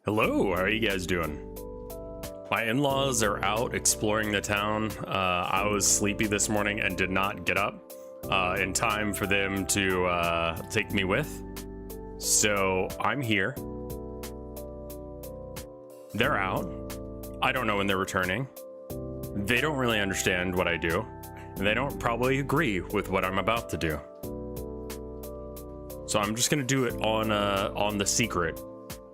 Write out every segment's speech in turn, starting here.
Hello, how are you guys doing? My in-laws are out exploring the town. I was sleepy this morning and did not get up in time for them to take me with. So I'm here. They're out. I don't know when they're returning. They don't really understand what I do. And they don't probably agree with what I'm about to do. So I'm just gonna do it on the secret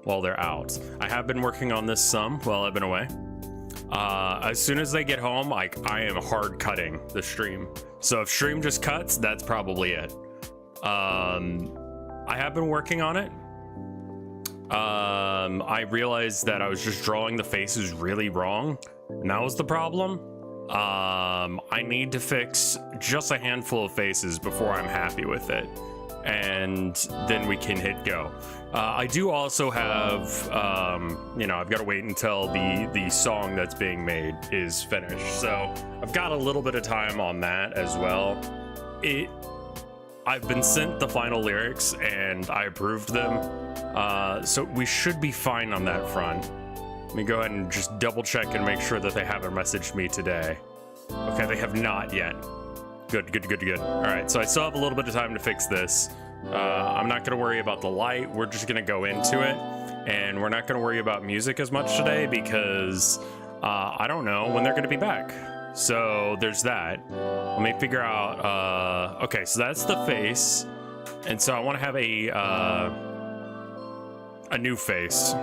while they're out. I have been working on this some while I've been away. As soon as they get home, I am hard cutting the stream. So if stream just cuts, that's probably it. I have been working on it. I realized that I was just drawing the faces really wrong, and that was the problem. I need to fix just a handful of faces before I'm happy with it, and then we can hit go. I do also have, I've got to wait until the song that's being made is finished. So I've got a little bit of time on that as well. I've been sent the final lyrics and I approved them. So we should be fine on that front. Let me go ahead and just double check and make sure that they haven't messaged me today. Okay, they have not yet. Good. All right, so I still have a little bit of time to fix this. I'm not going to worry about the light. We're just going to go into it, and we're not going to worry about music as much today because I don't know when they're going to be back. So there's that. Let me figure out. Okay, so that's the face, and so I want to have a new face.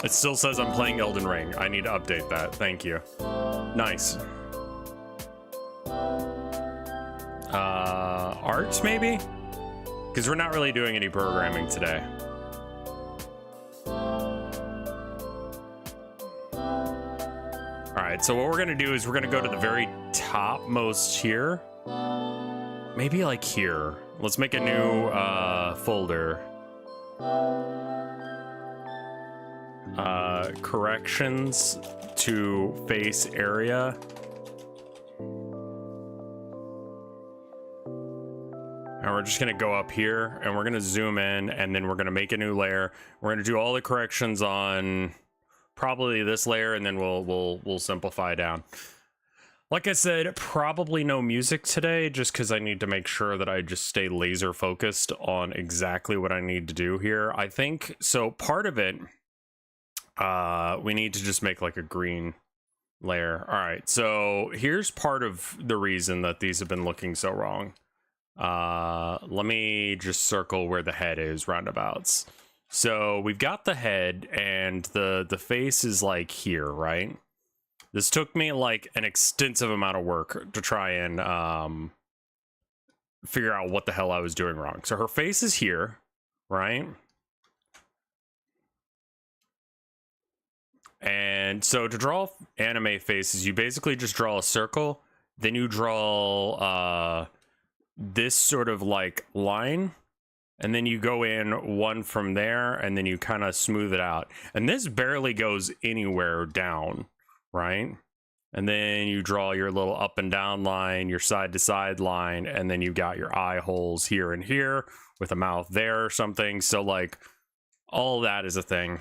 It still says I'm playing Elden Ring. I need to update that. Thank you. Nice. Art, maybe? Because we're not really doing any programming today. Alright, so what we're going to do is we're going to go to the very topmost here. Maybe like here. Let's make a new folder. Corrections to face area. And we're just gonna go up here and we're gonna zoom in and then we're gonna make a new layer. We're gonna do all the corrections on probably this layer and then we'll simplify down. Like I said, probably no music today just because I need to make sure that I just stay laser focused on exactly what I need to do here. I think so part of it, we need to just make like a green layer. All right, so here's part of the reason that these have been looking so wrong. Let me just circle where the head is roundabouts. So we've got the head and the face is like here, right? This took me like an extensive amount of work to try and figure out what the hell I was doing wrong. So her face is here, right? And so to draw anime faces, you basically just draw a circle, then you draw this sort of like line, and then you go in one from there, and then you kind of smooth it out. And this barely goes anywhere down, right? And then you draw your little up and down line, your side to side line, and then you got your eye holes here and here with a mouth there or something. So like all that is a thing.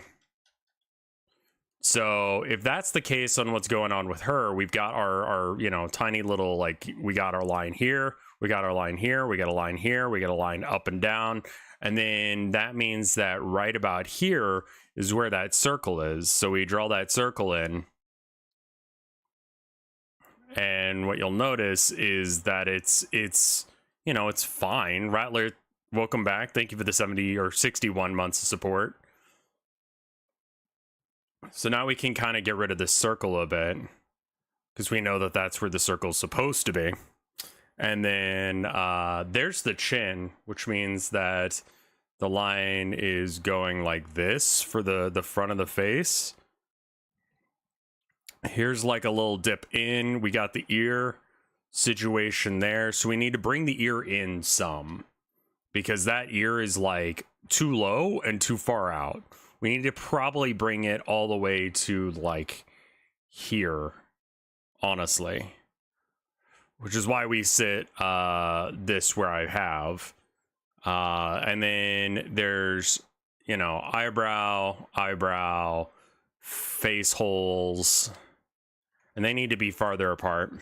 So if that's the case on what's going on with her, we've got our tiny little, like, we got our line here, we got our line here, we got a line here, we got a line up and down. And then that means that right about here is where that circle is. So we draw that circle in. And what you'll notice is that it's fine. Rattler, welcome back. Thank you for the 70 or 61 months of support. So now we can kind of get rid of this circle a bit because we know that that's where the circle's supposed to be. And then there's the chin, which means that the line is going like this for the front of the face. Here's like a little dip in. We got the ear situation there. So we need to bring the ear in some because that ear is like too low and too far out. We need to probably bring it all the way to like here, honestly. Which is why we sit this where I have. And then there's, you know, eyebrow, face holes, and they need to be farther apart.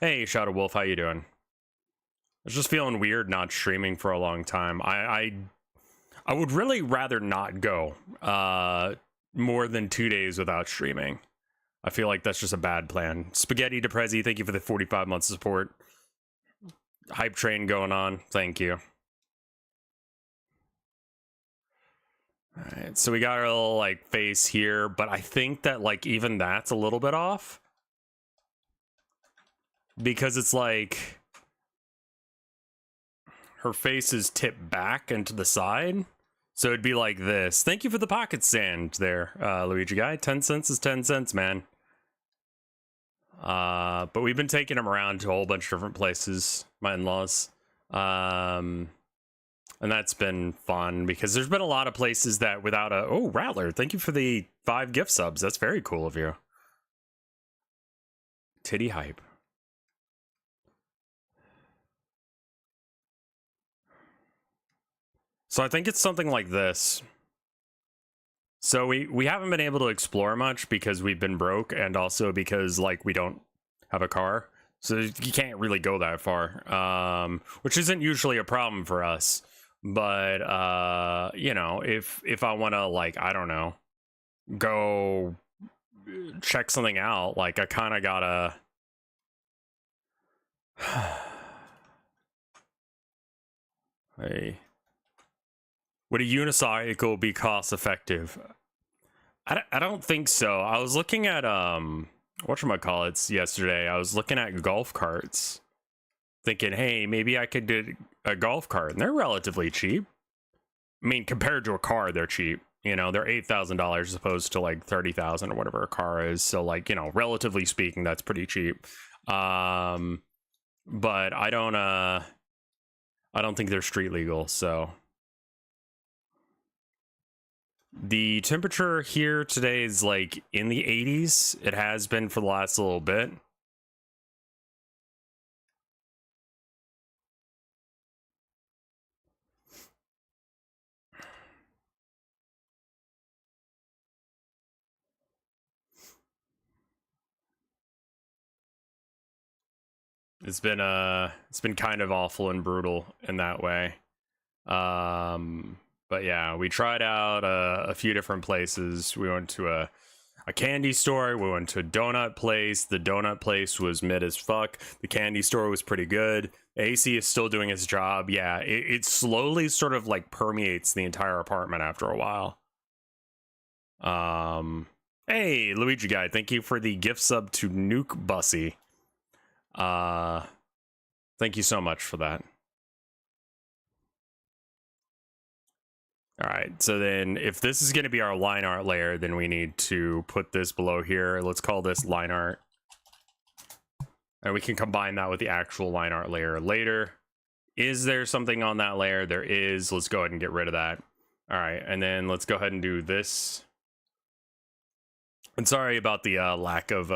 Hey, Shadow Wolf, how you doing? I was just feeling weird not streaming for a long time. I would really rather not go more than 2 days without streaming. I feel like that's just a bad plan. Spaghetti DePrezi, thank you for the 45 months of support. Hype train going on, thank you. All right, so we got our little like face here, but I think that like even that's a little bit off because it's like her face is tipped back and to the side. So it'd be like this. Thank you for the pocket sand there, Luigi guy. 10 cents is 10 cents, man. But we've been taking him around to a whole bunch of different places, my in-laws. And that's been fun because there's been a lot of places that without a... Oh, Rattler, thank you for the 5 gift subs. That's very cool of you. Titty hype. So I think it's something like this. So we haven't been able to explore much because we've been broke and also because like we don't have a car. So you can't really go that far, which isn't usually a problem for us. But, you know, if I want to, like, I don't know, go check something out, like, I kind of gotta... Hey. Would a unicycle be cost effective? I don't think so. I was looking at, whatchamacallits yesterday. I was looking at golf carts. Thinking, hey, maybe I could do a golf cart. And they're relatively cheap. I mean, compared to a car, they're cheap. You know, they're $8,000 as opposed to like $30,000 or whatever a car is. So, like, you know, relatively speaking, that's pretty cheap. But I don't think they're street legal. So the temperature here today is like in the 80s. It has been for the last little bit. It's been kind of awful and brutal in that way. But yeah, we tried out a few different places. We went to a candy store. We went to a donut place. The donut place was mid as fuck. The candy store was pretty good. AC is still doing its job. Yeah, it slowly sort of like permeates the entire apartment after a while. Hey, Luigi guy, thank you for the gift sub to Nuke Bussy. Thank you so much for that. All right, so then if this is going to be our line art layer, then we need to put this below here. Let's call this line art. And we can combine that with the actual line art layer later. Is there something on that layer? There is. Let's go ahead and get rid of that. All right, and then let's go ahead and do this. And sorry about the lack of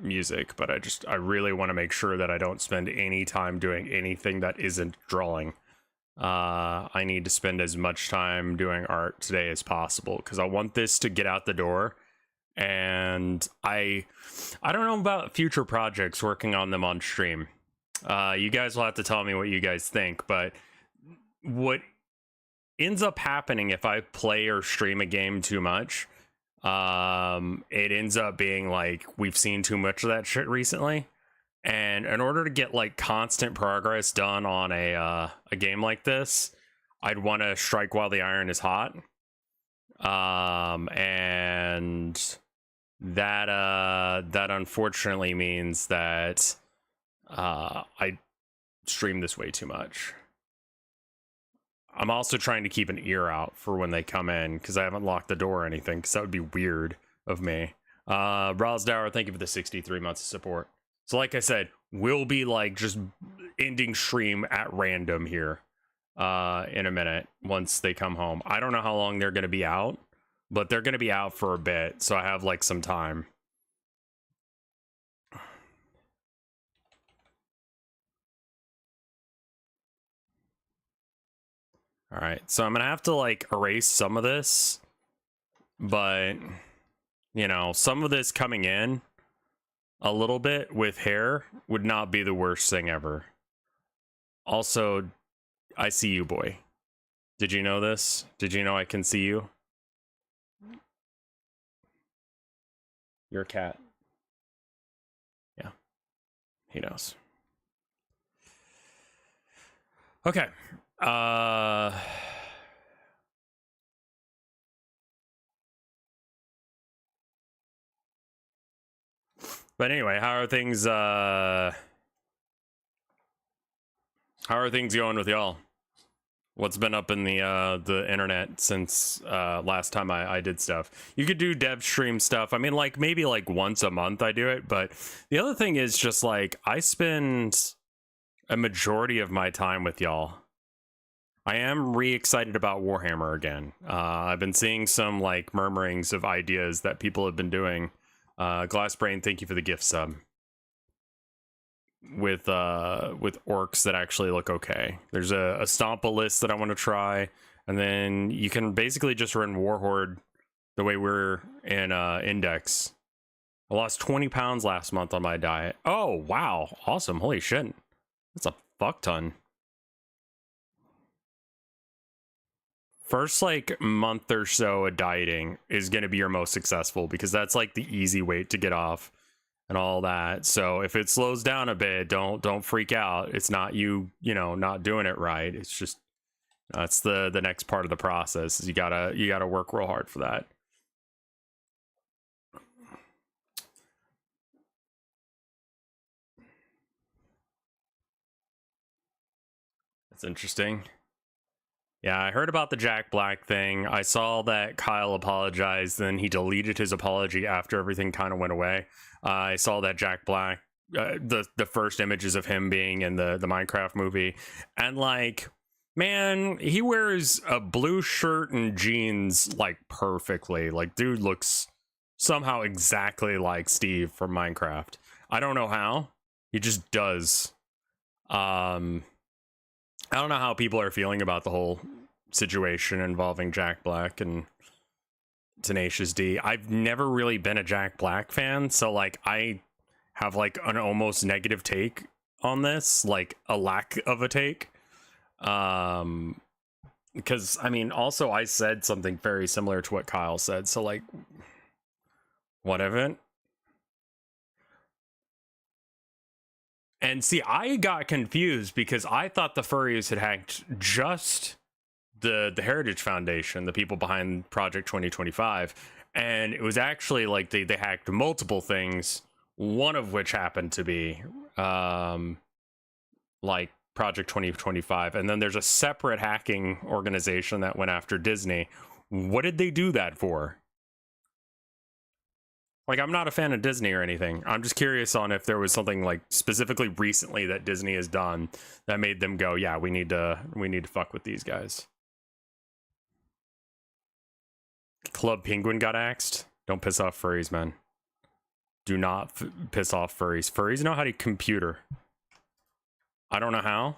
music, but I really want to make sure that I don't spend any time doing anything that isn't drawing. I need to spend as much time doing art today as possible because I want this to get out the door. And I don't know about future projects, working on them on stream. You guys will have to tell me what you guys think, but what ends up happening if I play or stream a game too much, it ends up being like we've seen too much of that shit recently. And in order to get like constant progress done on a game like this, I'd want to strike while the iron is hot. And that unfortunately means that I stream this way too much. I'm also trying to keep an ear out for when they come in because I haven't locked the door or anything, because that would be weird of me. Browsdower, thank you for the 63 months of support. So like I said, we'll be like just ending stream at random here in a minute once they come home. I don't know how long they're going to be out, but they're going to be out for a bit, so I have like some time. All right, so I'm gonna have to like erase some of this, but you know, some of this coming in a little bit with hair would not be the worst thing ever. Also, I see you, boy. Did you know this? Did you know I can see you? You're a cat. Yeah, he knows. Okay. But anyway, how are things going with y'all? What's been up in the internet since last time I did stuff? You could do dev stream stuff. I mean, like maybe like once a month I do it, but the other thing is just like I spend a majority of my time with y'all. I am re-excited about Warhammer again. I've been seeing some like murmurings of ideas that people have been doing. Glassbrain, thank you for the gift sub. With orcs that actually look okay. There's a Stompa list that I want to try, and then you can basically just run Warhorde the way we're in Index. I lost 20 pounds last month on my diet. Oh wow, awesome! Holy shit, that's a fuck ton. First like month or so of dieting is going to be your most successful, because that's like the easy weight to get off and all that. So if it slows down a bit, don't freak out. It's not you know, not doing it right. It's just that's the next part of the process. You gotta work real hard for that. That's interesting. Yeah, I heard about the Jack Black thing. I saw that Kyle apologized, then he deleted his apology after everything kind of went away. I saw that Jack Black, the first images of him being in the Minecraft movie, and like, man, he wears a blue shirt and jeans like perfectly. Like, dude looks somehow exactly like Steve from Minecraft. I don't know how. He just does. I don't know how people are feeling about the whole situation involving Jack Black and Tenacious D. I've never really been a Jack Black fan, so like I have like an almost negative take on this, like a lack of a take. Because I mean, also I said something very similar to what Kyle said, so like whatever. And see, I got confused because I thought the furries had hacked just the Heritage Foundation, the people behind Project 2025, and it was actually like they hacked multiple things, one of which happened to be like Project 2025, and then there's a separate hacking organization that went after Disney. What did they do that for? Like, I'm not a fan of Disney or anything. I'm just curious on if there was something like specifically recently that Disney has done that made them go, yeah, we need to fuck with these guys. Club Penguin got axed. Don't piss off furries, man. Do not piss off furries. Furries know how to computer. I don't know how.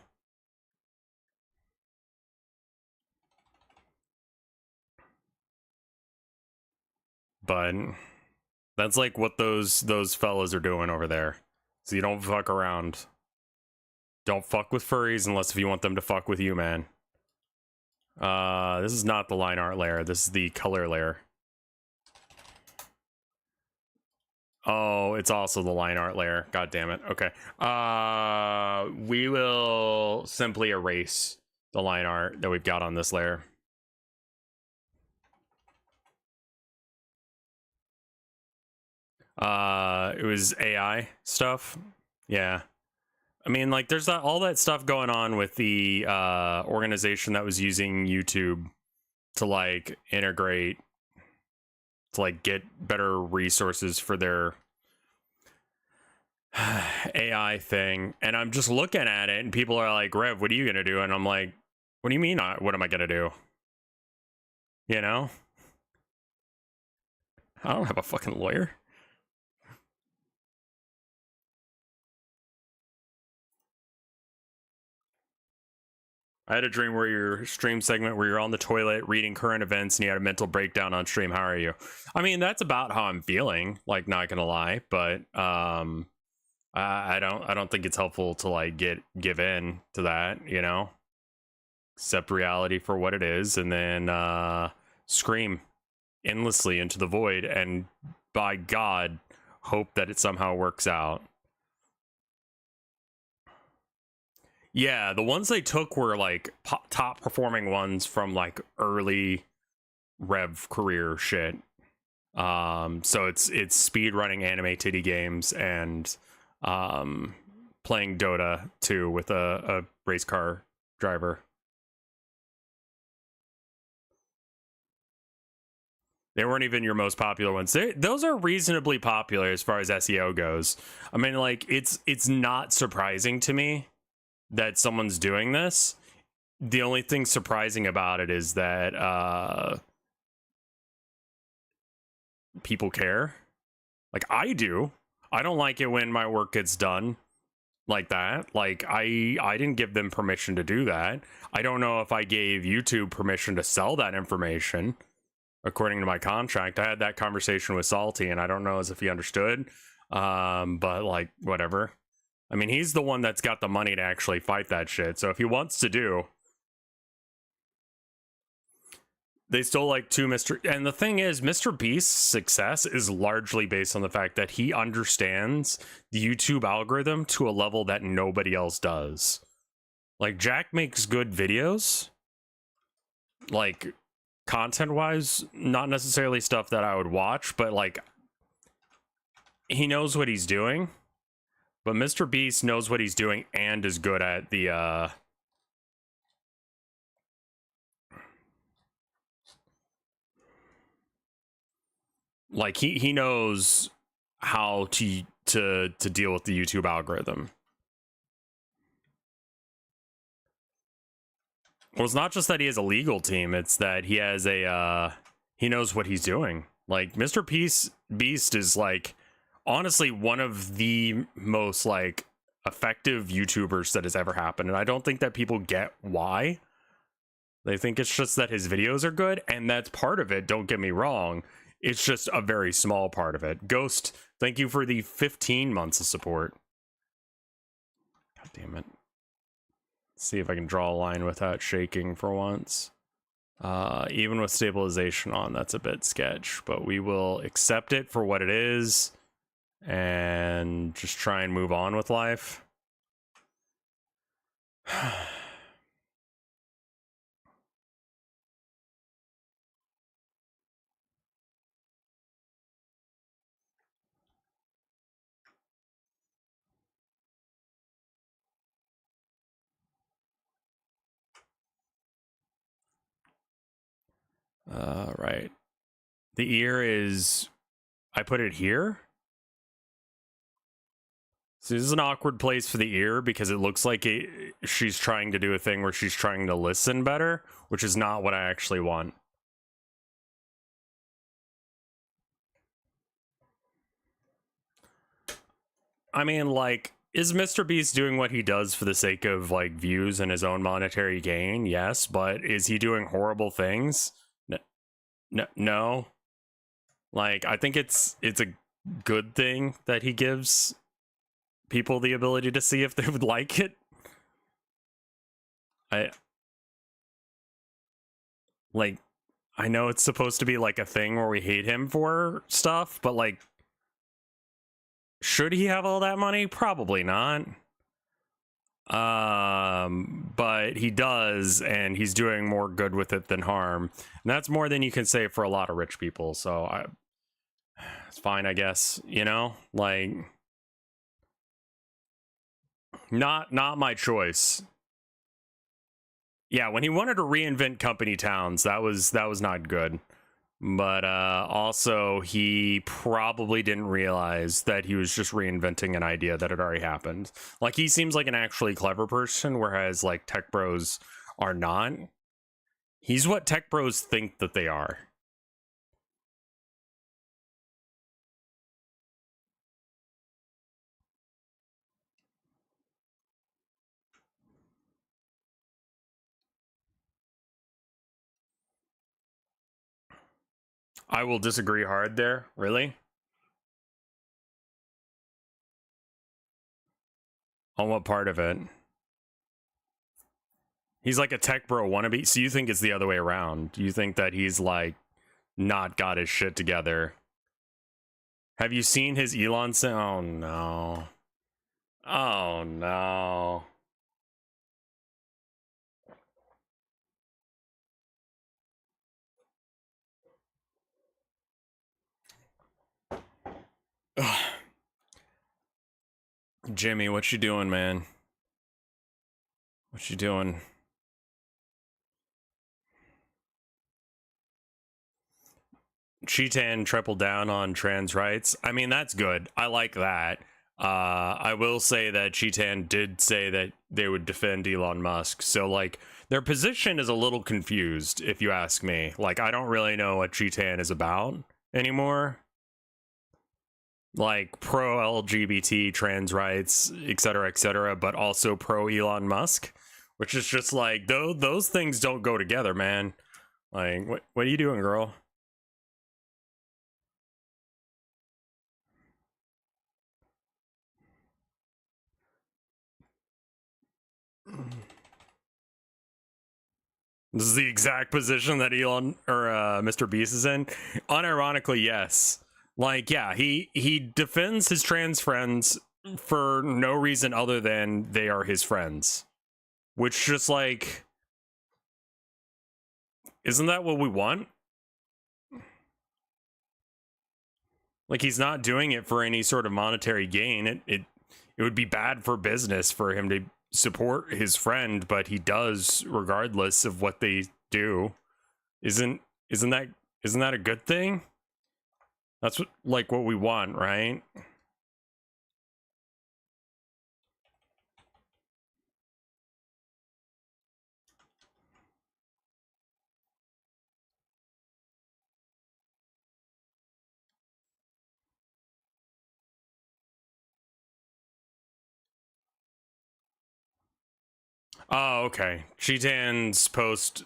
But that's like what those fellas are doing over there. So you don't fuck around. Don't fuck with furries unless if you want them to fuck with you, man. This is not the line art layer. This is the color layer. Oh, it's also the line art layer. God damn it. Okay. We will simply erase the line art that we've got on this layer. It was AI stuff. Yeah. I mean, like, there's all that stuff going on with the organization that was using YouTube to, like, integrate, to, like, get better resources for their AI thing. And I'm just looking at it, and people are like, Rev, what are you going to do? And I'm like, what do you mean, what am I going to do? You know? I don't have a fucking lawyer. I had a dream where your stream segment where you're on the toilet reading current events and you had a mental breakdown on stream. How are you? I mean, that's about how I'm feeling, like, not gonna lie, but I don't think it's helpful to like give in to that, you know? Accept reality for what it is and then scream endlessly into the void and by God hope that it somehow works out. Yeah, the ones they took were like top performing ones from like early Rev career shit. So it's speed running anime titty games and playing Dota 2 with a race car driver. They weren't even your most popular ones. Those are reasonably popular as far as SEO goes. I mean, like, it's not surprising to me that someone's doing this. The only thing surprising about it is that people care. Like, I do. I don't like it when my work gets done like that. Like, I didn't give them permission to do that. I don't know if I gave YouTube permission to sell that information according to my contract. I had that conversation with Salty and I don't know as if he understood. But like, whatever. I mean, he's the one that's got the money to actually fight that shit. So if he wants to do, they still like two Mr. And the thing is, Mr. Beast's success is largely based on the fact that he understands the YouTube algorithm to a level that nobody else does. Like, Jack makes good videos, like, content-wise, not necessarily stuff that I would watch, but like, he knows what he's doing. But Mr. Beast knows what he's doing and is good at the like he knows how to deal with the YouTube algorithm. Well, it's not just that he has a legal team, it's that he has a he knows what he's doing. Like, Mr. Beast is like honestly one of the most like effective YouTubers that has ever happened, and I don't think that people get why. They think it's just that his videos are good, and that's part of it, don't get me wrong. It's just a very small part of it. Ghost, thank you for the 15 months of support. God damn it. Let's see if I can draw a line without shaking for once. Even with stabilization on, that's a bit sketch, but we will accept it for what it is and just try and move on with life. Right. The ear is, I put it here. So this is an awkward place for the ear because it looks like she's trying to do a thing where she's trying to listen better, which is not what I actually want. I mean, like, is Mr. Beast doing what he does for the sake of like views and his own monetary gain? Yes, but is he doing horrible things? No. Like, I think it's a good thing that he gives people the ability to see if they would like it. I know it's supposed to be like a thing where we hate him for stuff, but like, should he have all that money? Probably not. But he does, and he's doing more good with it than harm. And that's more than you can say for a lot of rich people. So it's fine, I guess, you know? Like, not my choice. Yeah, when he wanted to reinvent company towns, that was not good. But also, he probably didn't realize that he was just reinventing an idea that had already happened. Like, he seems like an actually clever person, whereas like tech bros are not. He's what tech bros think that they are. I will disagree hard there. Really? On what part of it? He's like a tech bro wannabe. So you think it's the other way around? You think that he's like not got his shit together? Have you seen his Elon say? Oh no. Oh no. Ugh. Jimmy, what you doing, man? What you doing? Cheetan tripled down on trans rights. I mean, that's good. I like that. I will say that Cheetan did say that they would defend Elon Musk. So, like, their position is a little confused, if you ask me. Like, I don't really know what Cheetan is about anymore. Like, pro-LGBT, trans rights, etc., but also pro-Elon Musk. Which is just like, those things don't go together, man. Like, what are you doing, girl? This is the exact position that Elon or Mr. Beast is in. Unironically, yes. Like, yeah, he defends his trans friends for no reason other than they are his friends. Which just like, isn't that what we want? Like, he's not doing it for any sort of monetary gain. It would be bad for business for him to support his friend, but he does regardless of what they do. Isn't that a good thing? That's what we want, right? Oh, okay. Cheetan's post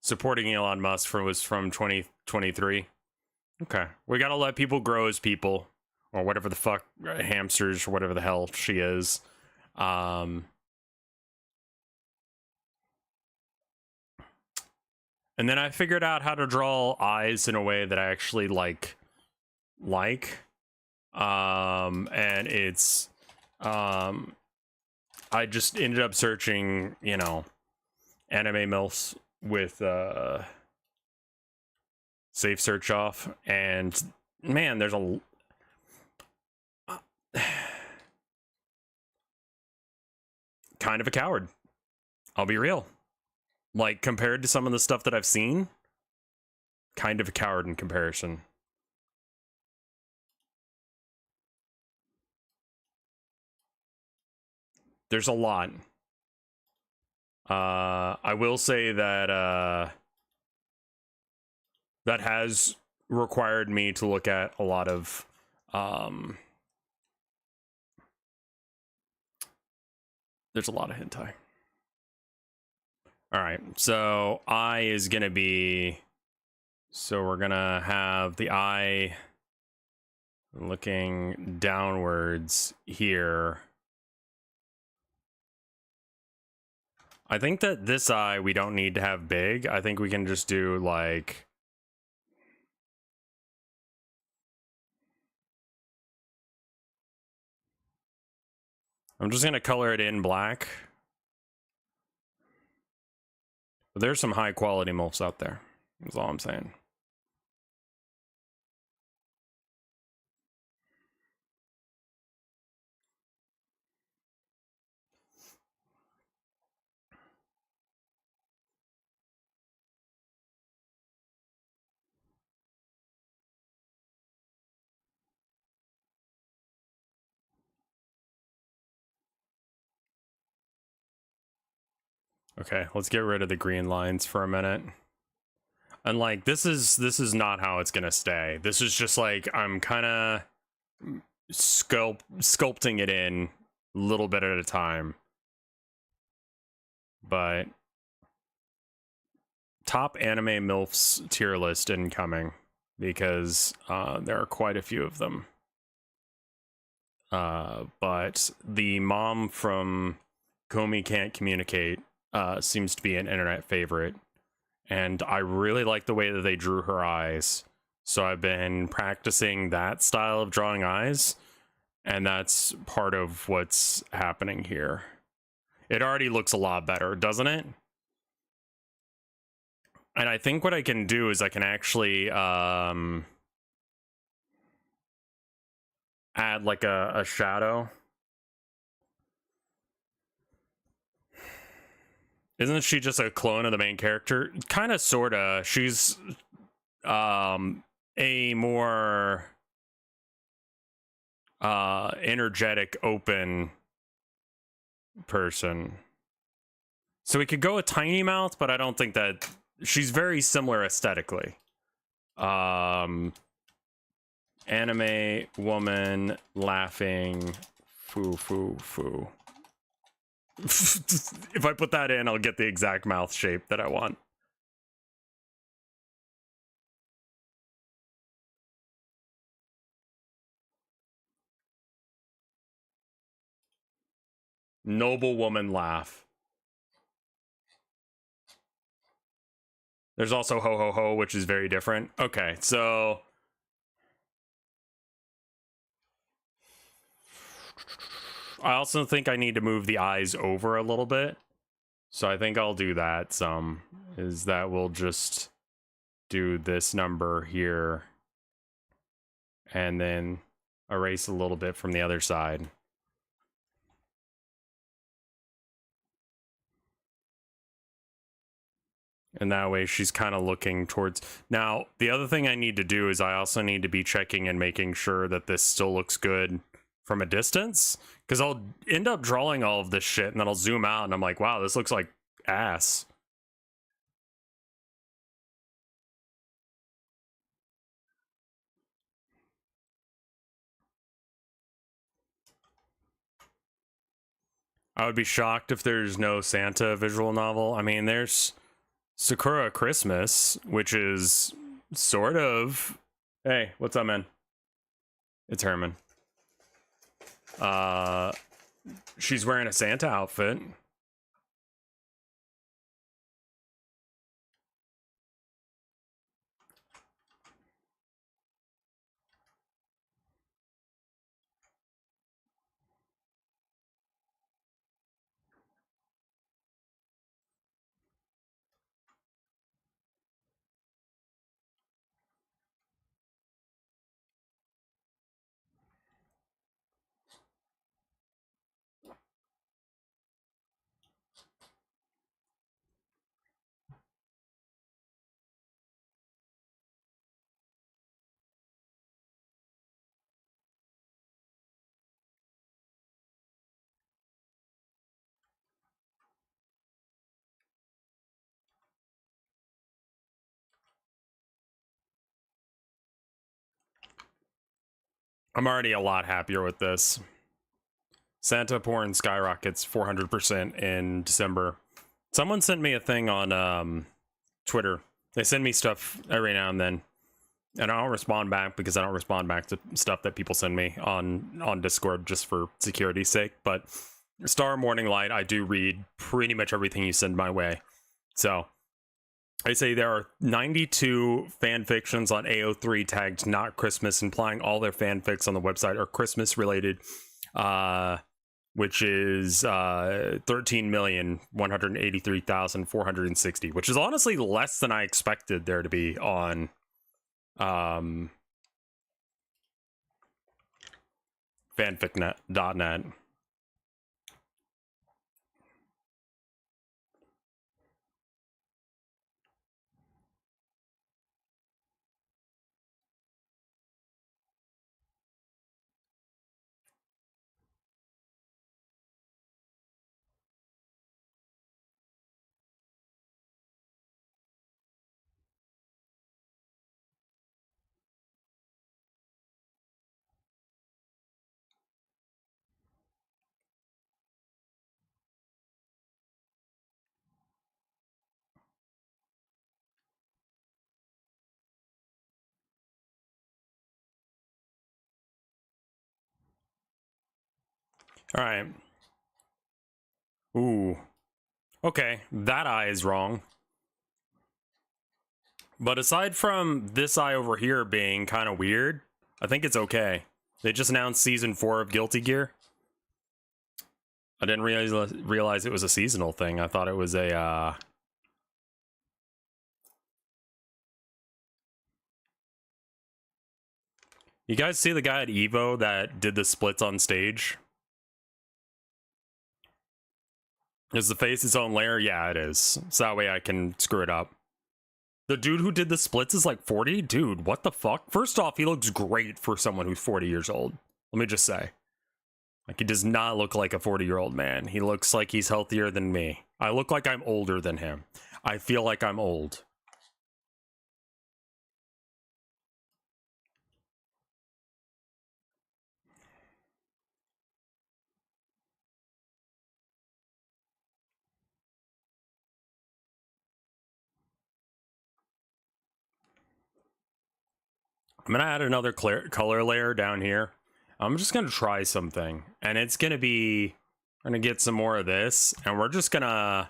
supporting Elon Musk was from 2023. Okay. We gotta let people grow as people. Or whatever the fuck, hamsters, or whatever the hell she is. And then I figured out how to draw eyes in a way that I actually like. And it's I just ended up searching, you know, anime MILFs with safe search off, and man, there's a kind of a coward. I'll be real. Like, compared to some of the stuff that I've seen, kind of a coward in comparison. There's a lot. I will say that that has required me to look at a lot of there's a lot of hentai. All right, so eye is gonna be, so we're gonna have the eye looking downwards here. I think that this eye we don't need to have big. I think we can just do like, I'm just gonna color it in black. But there's some high quality MILFs out there. That's all I'm saying. Okay, let's get rid of the green lines for a minute. And like, this is not how it's gonna stay. This is just like, I'm kind of sculpting it in a little bit at a time. But top anime MILFs tier list incoming. because there are quite a few of them. But the mom from Comey Can't Communicate seems to be an internet favorite, and I really like the way that they drew her eyes. So I've been practicing that style of drawing eyes, and that's part of what's happening here. It already looks a lot better, doesn't it? And I think what I can do is I can actually add like a shadow. Isn't she just a clone of the main character? Kind of, sorta. She's a more energetic, open person. So we could go with Tiny Mouth, but I don't think that she's very similar aesthetically. Anime woman laughing, foo foo foo. If I put that in, I'll get the exact mouth shape that I want. Noble woman laugh. There's also ho ho ho, which is very different. Okay, so I also think I need to move the eyes over a little bit. So I think I'll do that some. Is that we'll just do this number here and then erase a little bit from the other side. And that way she's kind of looking towards. Now, the other thing I need to do is I also need to be checking and making sure that this still looks good from a distance. Because I'll end up drawing all of this shit and then I'll zoom out and I'm like, wow, this looks like ass. I would be shocked if there's no Santa visual novel. I mean, there's Sakura Christmas, which is sort of. Hey, what's up, man? It's Herman. She's wearing a Santa outfit. I'm already a lot happier with this. Santa porn skyrockets 400% in December. Someone sent me a thing on Twitter. They send me stuff every now and then, and I don't respond back because I don't respond back to stuff that people send me on Discord just for security's sake. But Star Morning Light, I do read pretty much everything you send my way. So I say there are 92 fan fictions on AO3 tagged not Christmas, implying all their fanfics on the website are Christmas related, which is 13,183,460, which is honestly less than I expected there to be on fanfic.net. All right. Ooh. Okay, that eye is wrong. But aside from this eye over here being kind of weird, I think it's okay. They just announced season 4 of Guilty Gear. I didn't realize it was a seasonal thing. I thought it was a You guys see the guy at Evo that did the splits on stage? Is the face its own layer? Yeah, it is. So that way I can screw it up. The dude who did the splits is like 40? Dude, what the fuck? First off, he looks great for someone who's 40 years old. Let me just say. Like, he does not look like a 40-year-old man. He looks like he's healthier than me. I look like I'm older than him. I feel like I'm old. I'm gonna add another color layer down here. I'm just gonna try something, and it's gonna be, I'm gonna get some more of this, and we're just gonna,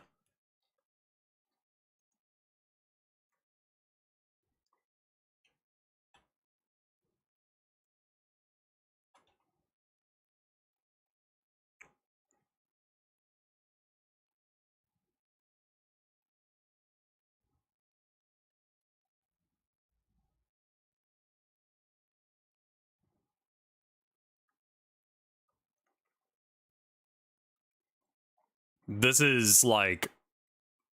this is like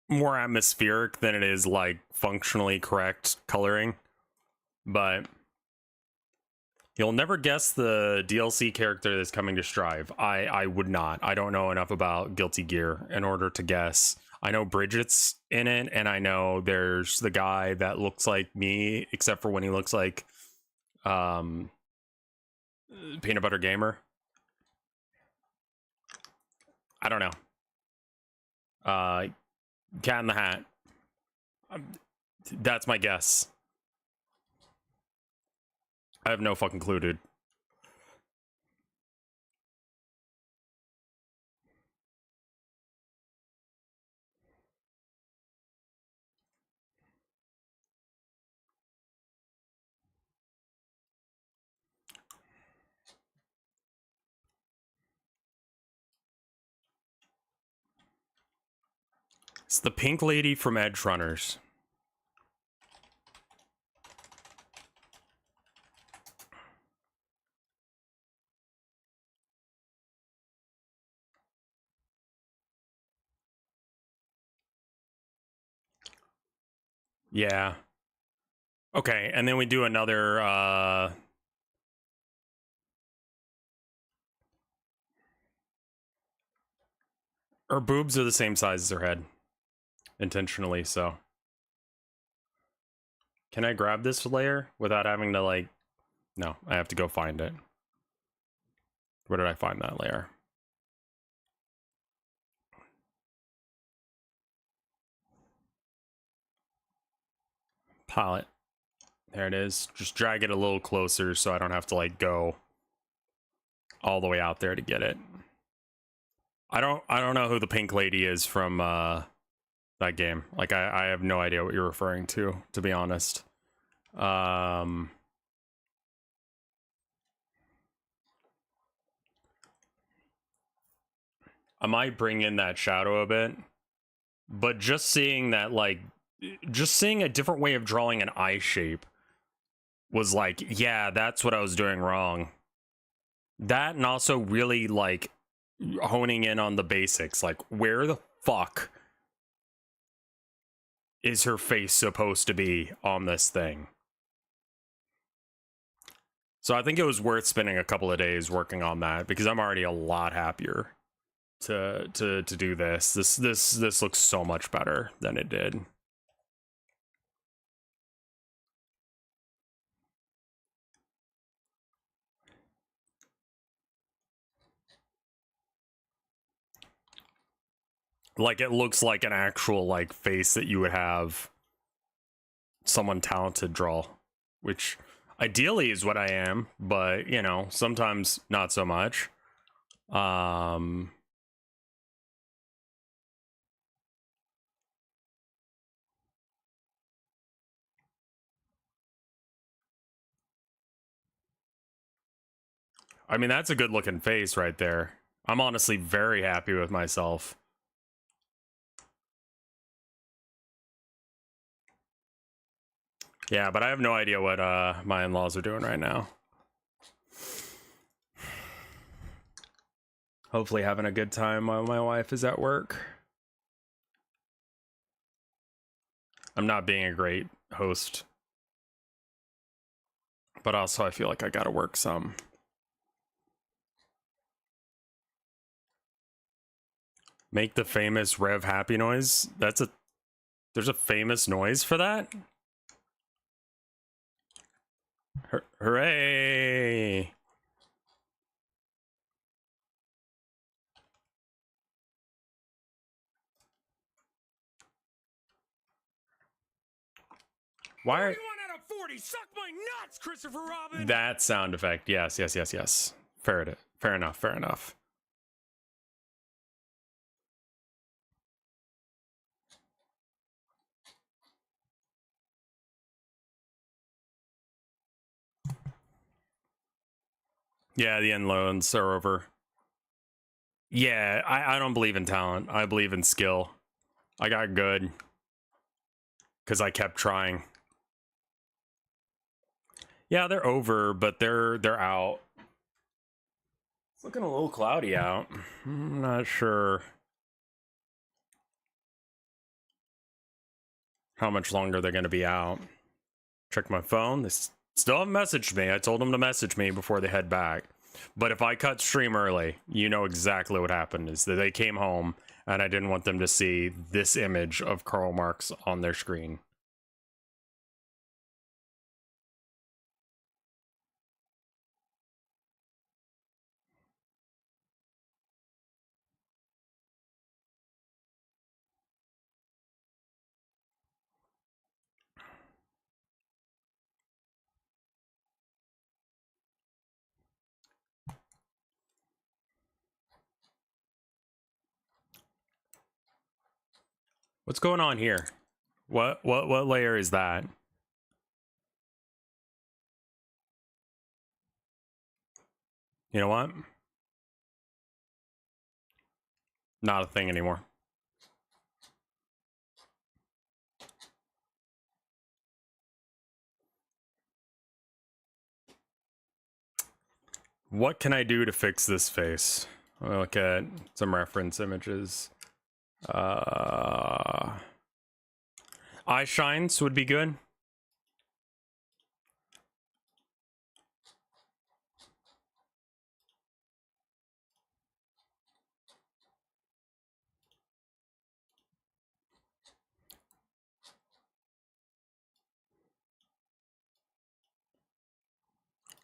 more atmospheric than it is like functionally correct coloring, but you'll never guess the DLC character that's coming to Strive. I would not. I don't know enough about Guilty Gear in order to guess. I know Bridget's in it, and I know there's the guy that looks like me, except for when he looks like Peanut Butter Gamer. I don't know. Cat in the Hat. That's my guess. I have no fucking clue, dude. It's the pink lady from Edge Runners. Yeah. Okay, and then we do another her boobs are the same size as her head. Intentionally so. Can I grab this layer without having to, like... No, I have to go find it. Where did I find that layer? Palette. There it is. Just drag it a little closer so I don't have to, like, go all the way out there to get it. I don't know who the pink lady is from that game. Like, I have no idea what you're referring to be honest. I might bring in that shadow a bit, but just seeing that, like, just seeing a different way of drawing an eye shape was like, yeah, that's what I was doing wrong. That, and also really, like, honing in on the basics, like, where the fuck is her face supposed to be on this thing? So I think it was worth spending a couple of days working on that, because I'm already a lot happier to do this. This looks so much better than it did. Like, it looks like an actual, like, face that you would have someone talented draw, which ideally is what I am, but, you know, sometimes not so much. Um, I mean, that's a good looking face right there. I'm honestly very happy with myself. Yeah, but I have no idea what my in-laws are doing right now. Hopefully having a good time while my wife is at work. I'm not being a great host, but also I feel like I gotta work some. Make the famous Rev happy noise. There's a famous noise for that? Hooray! Why are... 31 out of 40, suck my nuts, Christopher Robin! That sound effect, yes. Fair enough. Yeah, the end loans are over. Yeah, I don't believe in talent. I believe in skill. I got good because I kept trying. Yeah, they're over, but they're out. It's looking a little cloudy out. I'm not sure how much longer they're going to be out. Check my phone. They still haven't messaged me. I told them to message me before they head back. But if I cut stream early, you know exactly what happened. Is that they came home and I didn't want them to see this image of Karl Marx on their screen. What's going on here? What layer is that? You know what? Not a thing anymore. What can I do to fix this face? I'll look at some reference images. Eye shines would be good.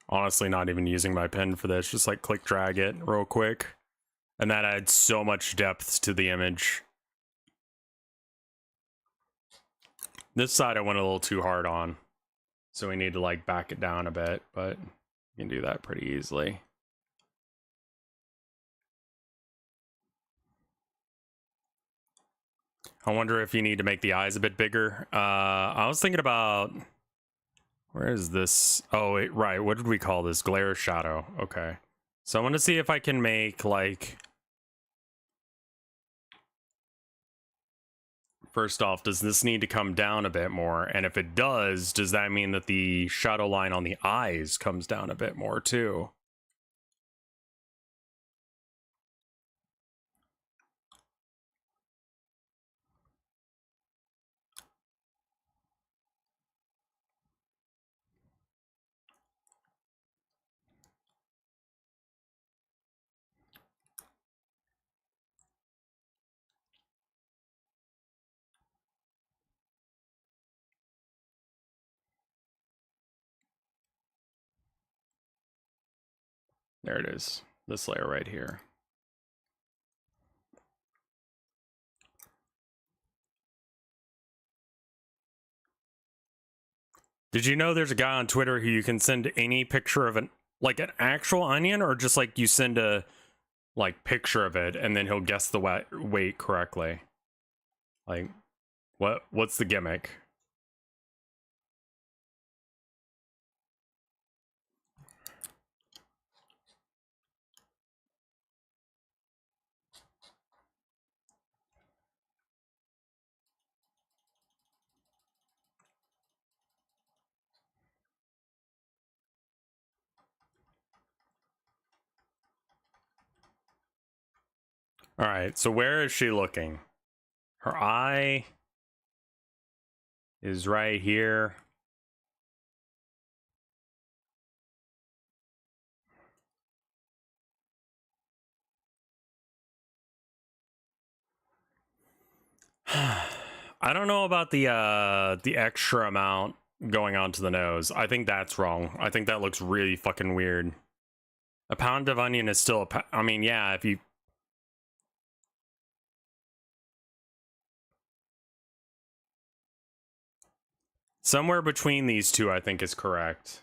Honestly, not even using my pen for this. Just like click drag it real quick. And that adds so much depth to the image. This side I went a little too hard on. So we need to like back it down a bit, but you can do that pretty easily. I wonder if you need to make the eyes a bit bigger. I was thinking about... Where is this? Oh, wait, right. What did we call this? Glare shadow. Okay. So I want to see if I can make, like... First off, does this need to come down a bit more? And if it does that mean that the shadow line on the eyes comes down a bit more, too? There it is. This layer right here. Did you know there's a guy on Twitter who you can send any picture of an actual onion, or just like you send a like picture of it, and then he'll guess the weight correctly. Like, what's the gimmick? All right, so where is she looking? Her eye is right here. I don't know about the extra amount going onto the nose. I think that's wrong. I think that looks really fucking weird. A pound of onion is still I mean, yeah, if you... Somewhere between these two, I think, is correct.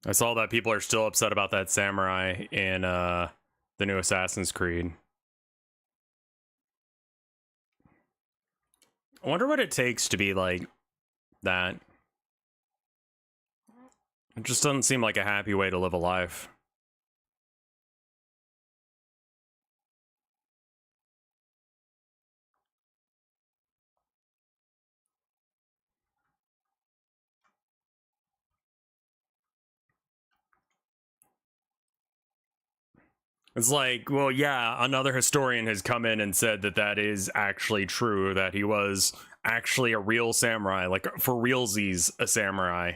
I saw that people are still upset about that samurai in the new Assassin's Creed. I wonder what it takes to be like that. It just doesn't seem like a happy way to live a life. It's like, well, yeah, another historian has come in and said that that is actually true, that he was actually a real samurai, like for realsies, a samurai.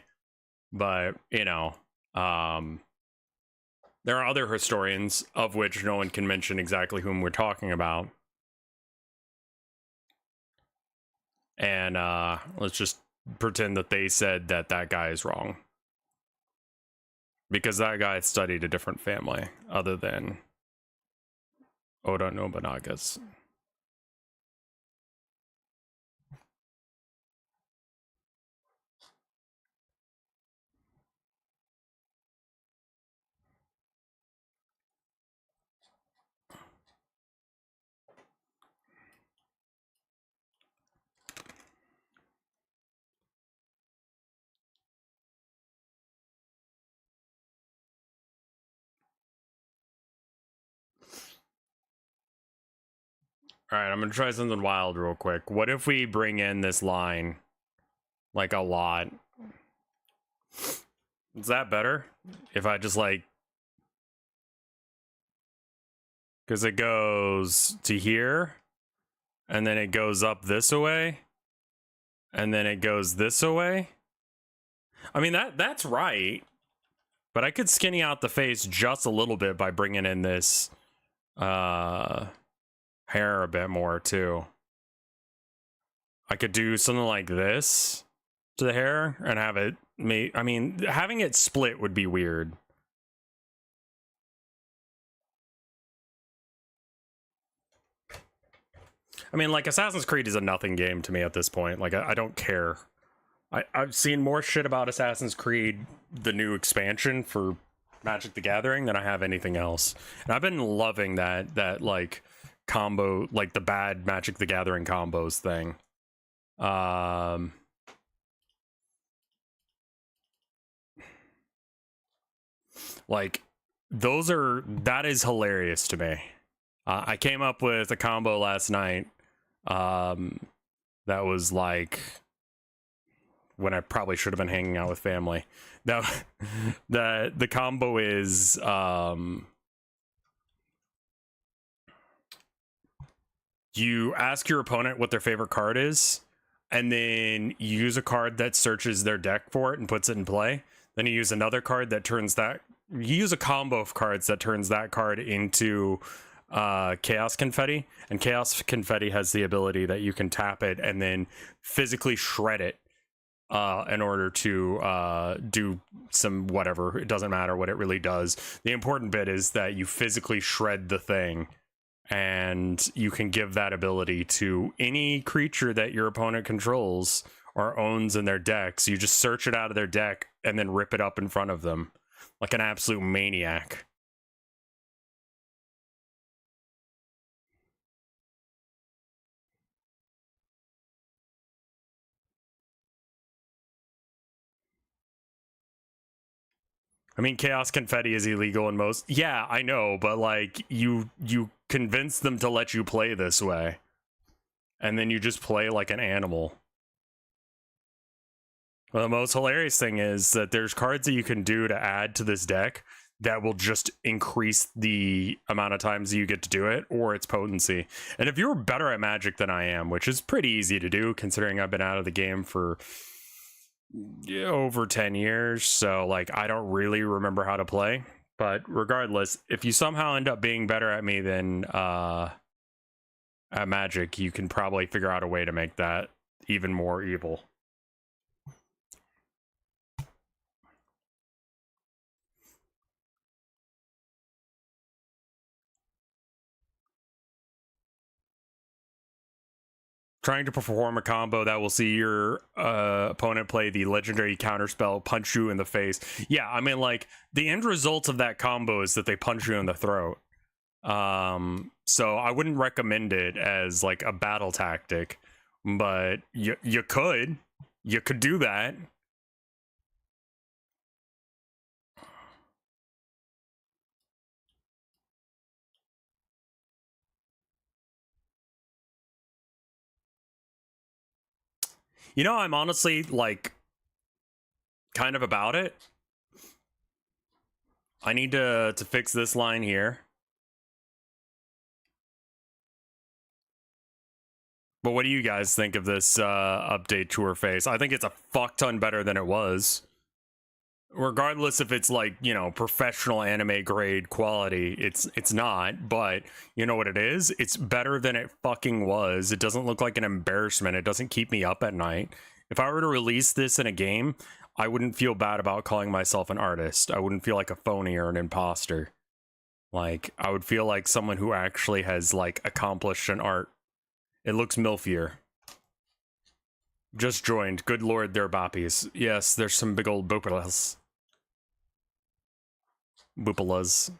But, you know, there are other historians, of which no one can mention exactly whom we're talking about. And let's just pretend that they said that that guy is wrong. Because that guy studied a different family other than Oda Nobunaga's. Alright, I'm gonna try something wild real quick. What if we bring in this line, like, a lot? Is that better? If I just, like... Because it goes to here, and then it goes up this away, and then it goes this away. I mean, that's right. But I could skinny out the face just a little bit by bringing in this hair a bit more too. I could do something like this to the hair and have it I mean, having it split would be weird. I mean, like, Assassin's Creed is a nothing game to me at this point. Like, I don't care. I've seen more shit about Assassin's Creed, the new expansion for Magic the Gathering, than I have anything else. And I've been loving that like combo, like the bad Magic the Gathering combos thing. Like, that is hilarious to me. I came up with a combo last night that was like when I probably should have been hanging out with family. Now, the combo is you ask your opponent what their favorite card is, and then you use a card that searches their deck for it and puts it in play. Then you use another card that turns that... You use a combo of cards that turns that card into chaos confetti, and chaos confetti has the ability that you can tap it and then physically shred it in order to do some whatever. It doesn't matter what it really does. The important bit is that you physically shred the thing, and you can give that ability to any creature that your opponent controls or owns in their decks. You just search it out of their deck and then rip it up in front of them like an absolute maniac. I mean, chaos confetti is illegal in most. Yeah, I know, but like you convince them to let you play this way, and then you just play like an animal. Well, the most hilarious thing is that there's cards that you can do to add to this deck that will just increase the amount of times you get to do it or its potency. And if you're better at Magic than I am, which is pretty easy to do considering I've been out of the game for over 10 years, so like I don't really remember how to play, but regardless, if you somehow end up being better at me than at Magic, you can probably figure out a way to make that even more evil. Trying to perform a combo that will see your opponent play the legendary counterspell, punch you in the face. Yeah, I mean, like, the end result of that combo is that they punch you in the throat. So I wouldn't recommend it as, like, a battle tactic, but you could do that. You know, I'm honestly, like, kind of about it. I need to fix this line here. But what do you guys think of this update to her face? I think it's a fuck ton better than it was. Regardless if it's like, you know, professional anime grade quality, it's not, but you know what it is? It's better than it fucking was. It doesn't look like an embarrassment. It doesn't keep me up at night. If I were to release this in a game, I wouldn't feel bad about calling myself an artist. I wouldn't feel like a phony or an imposter. Like, I would feel like someone who actually has, like, accomplished an art. It looks milfier. Just joined. Good lord, they're boppies. Yes, there's some big old boopalas. Boopalas.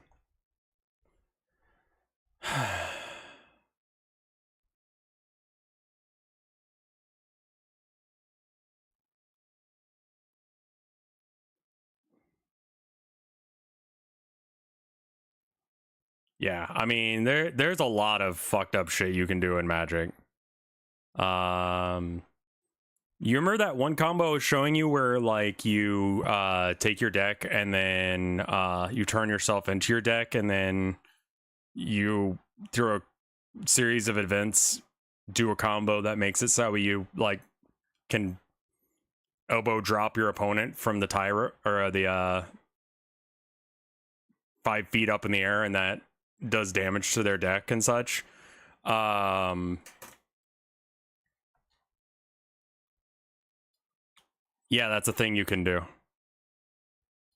Yeah, I mean, there's a lot of fucked up shit you can do in Magic. You remember that one combo I was showing you where, like, you take your deck and then you turn yourself into your deck, and then you, through a series of events, do a combo that makes it so you, like, can elbow drop your opponent from the tyrant or the 5 feet up in the air, and that does damage to their deck and such. Yeah, that's a thing you can do.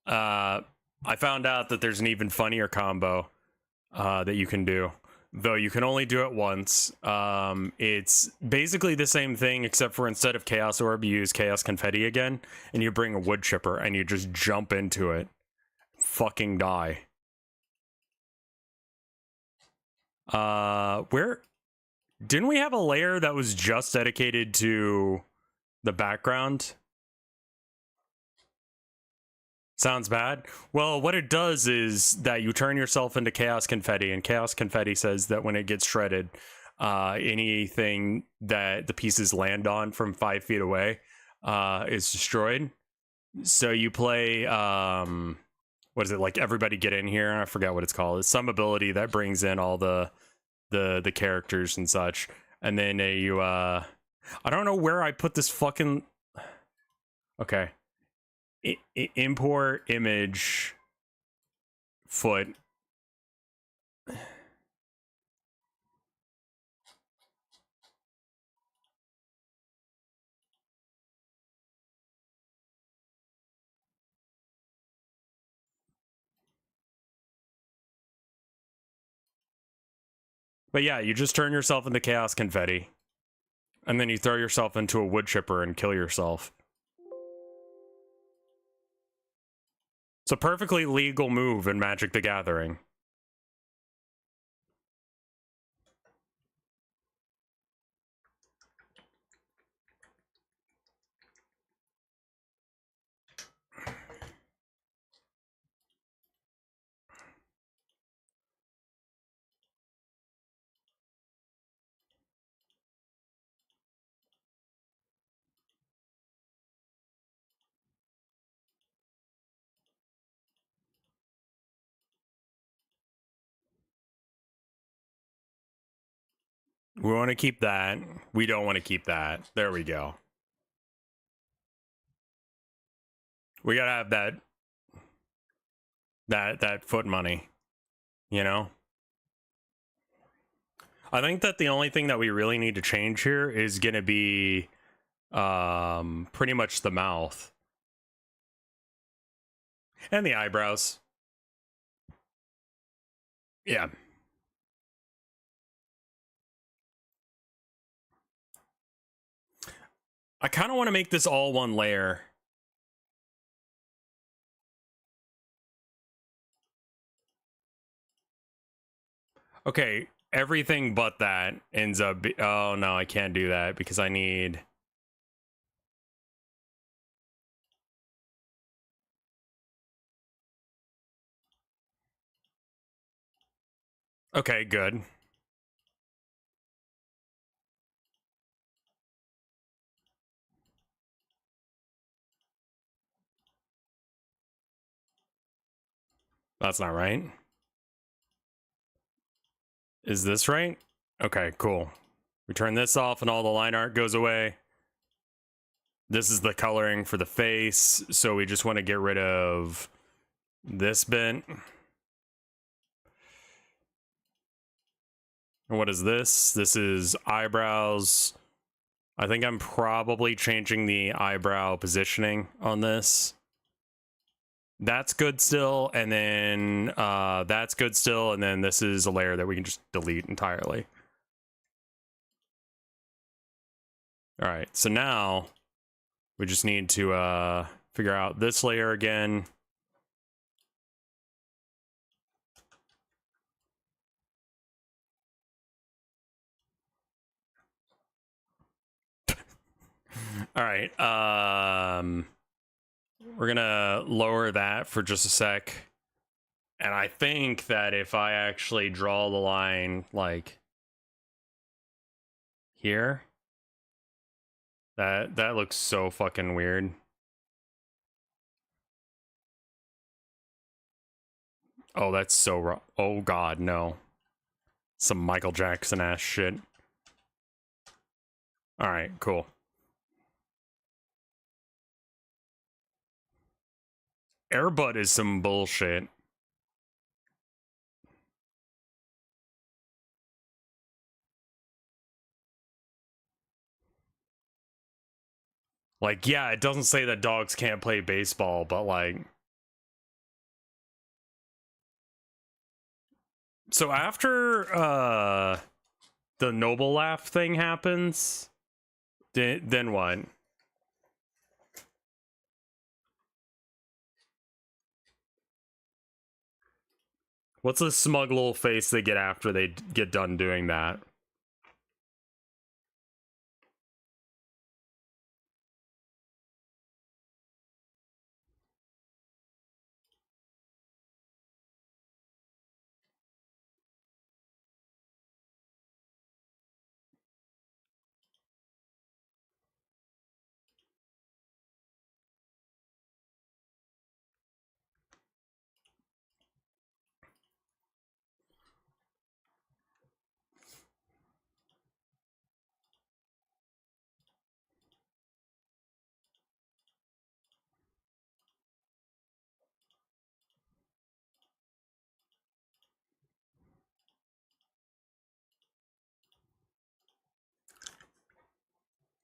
I found out that there's an even funnier combo that you can do, though you can only do it once. It's basically the same thing, except for instead of Chaos Orb, you use Chaos Confetti again, and you bring a wood chipper, and you just jump into it. Fucking die. Where... Didn't we have a layer that was just dedicated to the background? Sounds bad. Well, what it does is that you turn yourself into Chaos Confetti, and Chaos Confetti says that when it gets shredded, anything that the pieces land on from 5 feet away is destroyed. So you play, what is it, like Everybody Get In Here? I forget what it's called. It's some ability that brings in all the characters and such. And then you, I don't know where I put this fucking... Okay. Import image foot. But yeah, you just turn yourself into chaos confetti. And then you throw yourself into a wood chipper and kill yourself. It's a perfectly legal move in Magic the Gathering. We want to keep that. We don't want to keep that. There we go. We gotta have that foot money, you know? I think that the only thing that we really need to change here is gonna be pretty much the mouth. And the eyebrows. Yeah. I kind of want to make this all one layer. Okay, everything but that ends up oh no, I can't do that because I need okay, good. That's not right. Is this right? Okay, cool. We turn this off and all the line art goes away. This is the coloring for the face, so we just want to get rid of this bit. What is this? This is eyebrows. I think I'm probably changing the eyebrow positioning on this. That's good still, and then that's good still, and then this is a layer that we can just delete entirely. All right, so now we just need to figure out this layer again. All right, we're gonna lower that for just a sec. And I think that if I actually draw the line like here, that looks so fucking weird. Oh, that's so wrong. Oh god, no. Some Michael Jackson ass shit. All right, cool. Airbud is some bullshit. Like, yeah, it doesn't say that dogs can't play baseball, but like... So after, the Noble Laugh thing happens, then what? What's the smug little face they get after they get done doing that?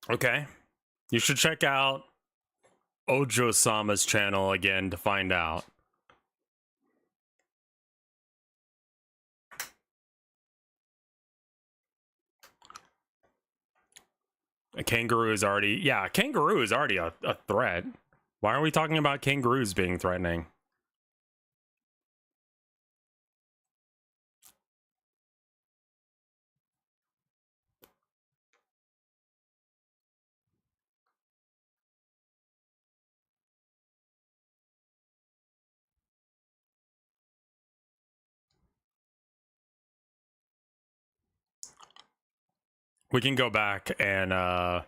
Okay. You should check out Ojo-sama's channel again to find out. A kangaroo is already, yeah, a kangaroo is already a threat. Why are we talking about kangaroos being threatening? We can go back and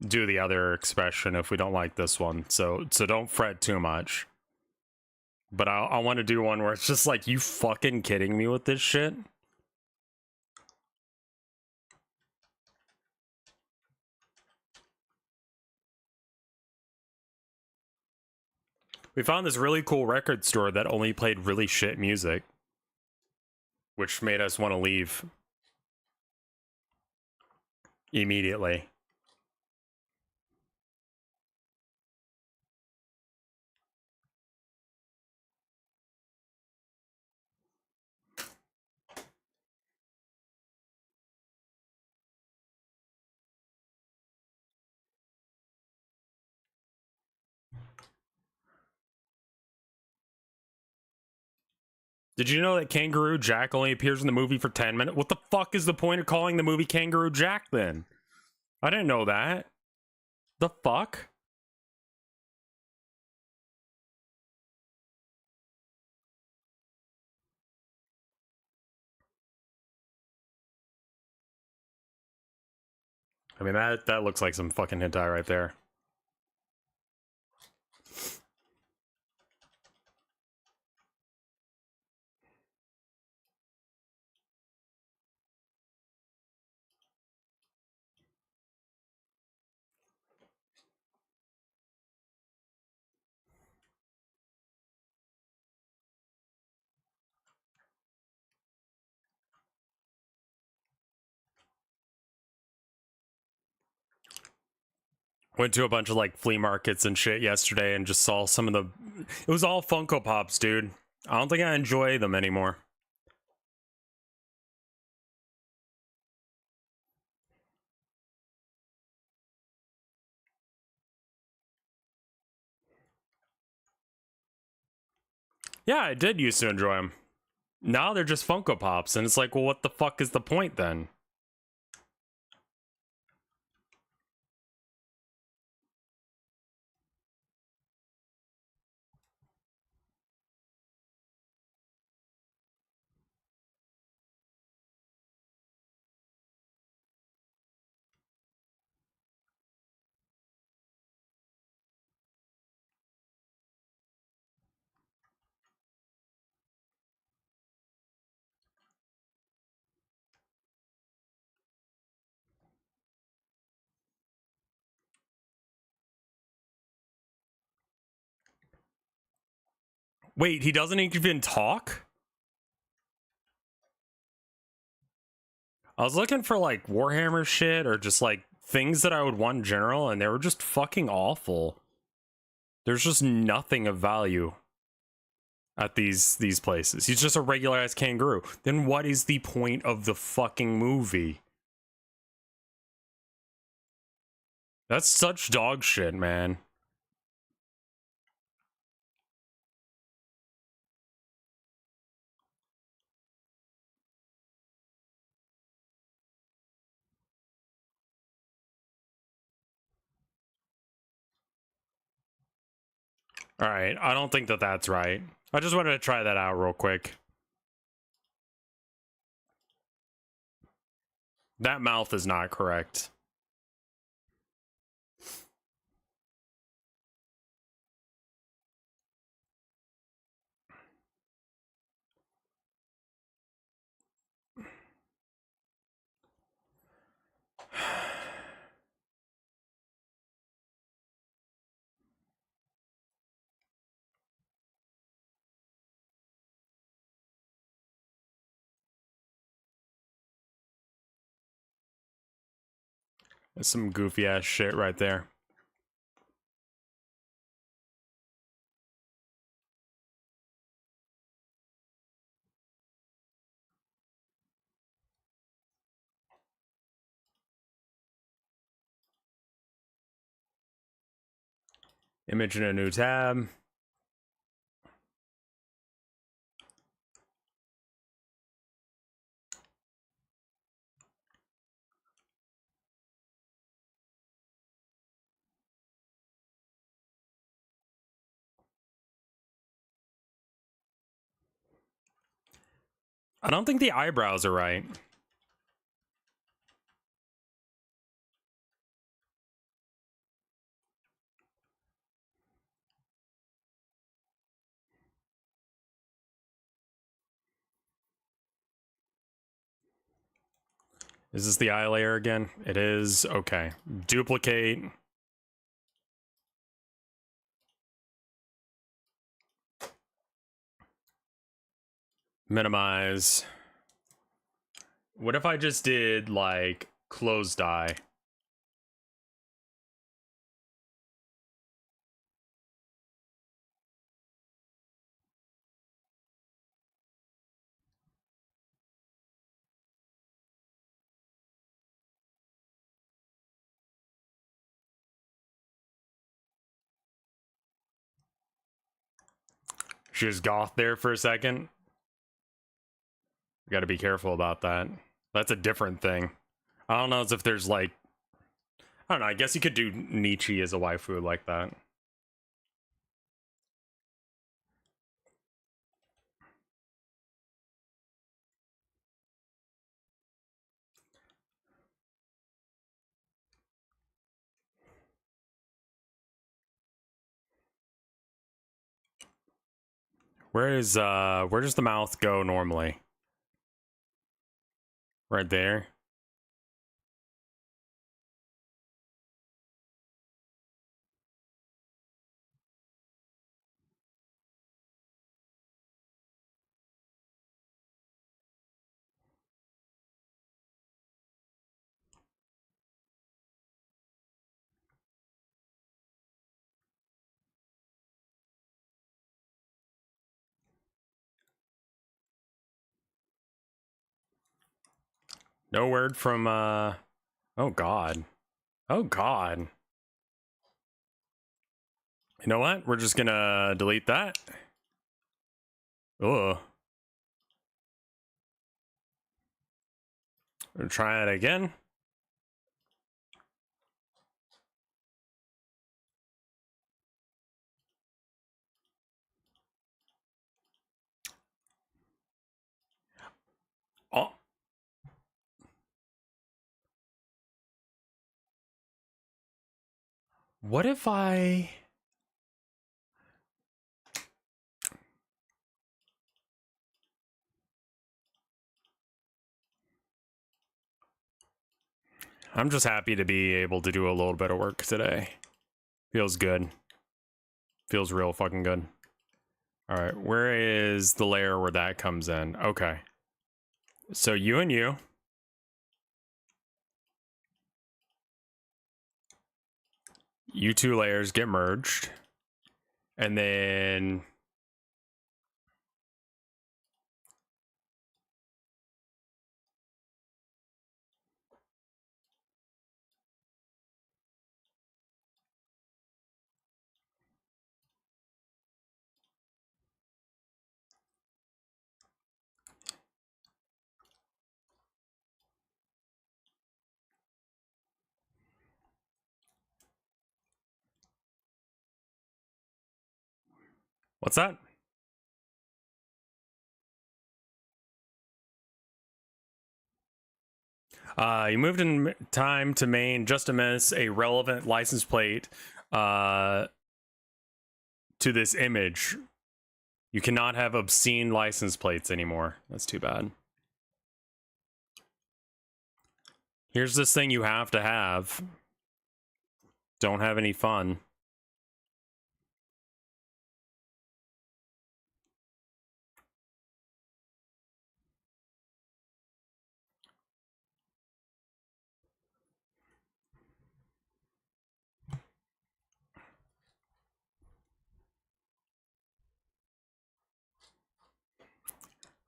do the other expression if we don't like this one. So don't fret too much. But I want to do one where it's just like, you fucking kidding me with this shit? We found this really cool record store that only played really shit music, which made us want to leave immediately. Did you know that Kangaroo Jack only appears in the movie for 10 minutes? What the fuck is the point of calling the movie Kangaroo Jack then? I didn't know that. The fuck? I mean, that looks like some fucking hentai right there. Went to a bunch of like flea markets and shit yesterday and just saw some of the... It was all Funko Pops, dude. I don't think I enjoy them anymore. Yeah, I did used to enjoy them. Now they're just Funko Pops, and it's like, well, what the fuck is the point then? Wait, he doesn't even talk? I was looking for like Warhammer shit or just like things that I would want in general, and they were just fucking awful. There's just nothing of value at these places. He's just a regular ass kangaroo. Then what is the point of the fucking movie? That's such dog shit, man. All right, I don't think that that's right. I just wanted to try that out real quick. That mouth is not correct. That's some goofy ass shit right there. Image in a new tab. I don't think the eyebrows are right. Is this the eye layer again? It is. Okay. Duplicate. Minimize. What if I just did like closed eye? She was goth there for a second. Got to be careful about that. That's a different thing. I don't know as if there's like, I don't know. I guess you could do Nietzsche as a waifu like that. Where does the mouth go normally? Right there. No word from oh god. Oh god. You know what? We're just gonna delete that. Ugh. We'll try it again. Oh. What if I'm just happy to be able to do a little bit of work today. Feels good. Feels real fucking good. All right, where is the layer where that comes in? Okay. So you and you two layers get merged. And then what's that? You moved in time to main just to miss a relevant license plate to this image. You cannot have obscene license plates anymore. That's too bad. Here's this thing you have to have. Don't have any fun.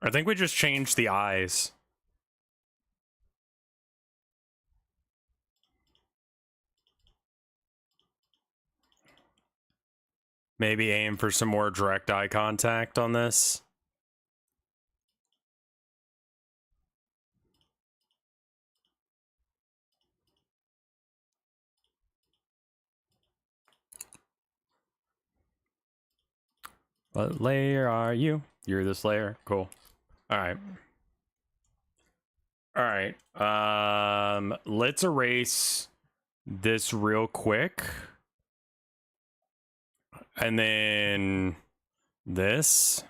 I think we just changed the eyes. Maybe aim for some more direct eye contact on this. What layer are you? You're this layer. Cool. All right. All right. Let's erase this real quick. And then this.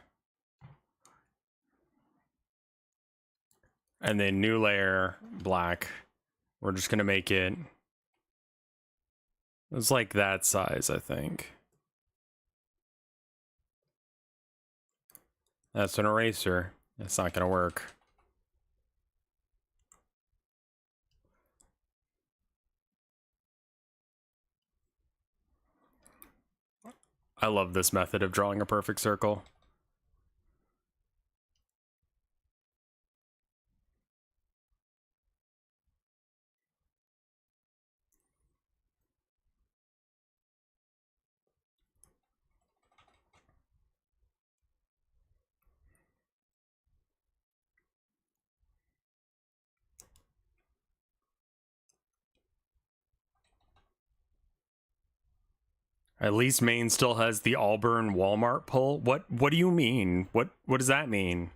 And then new layer, black. We're just going to make it. It's like that size, I think. That's an eraser. That's not going to work. I love this method of drawing a perfect circle. At least Maine still has the Auburn Walmart pull. What do you mean? What does that mean?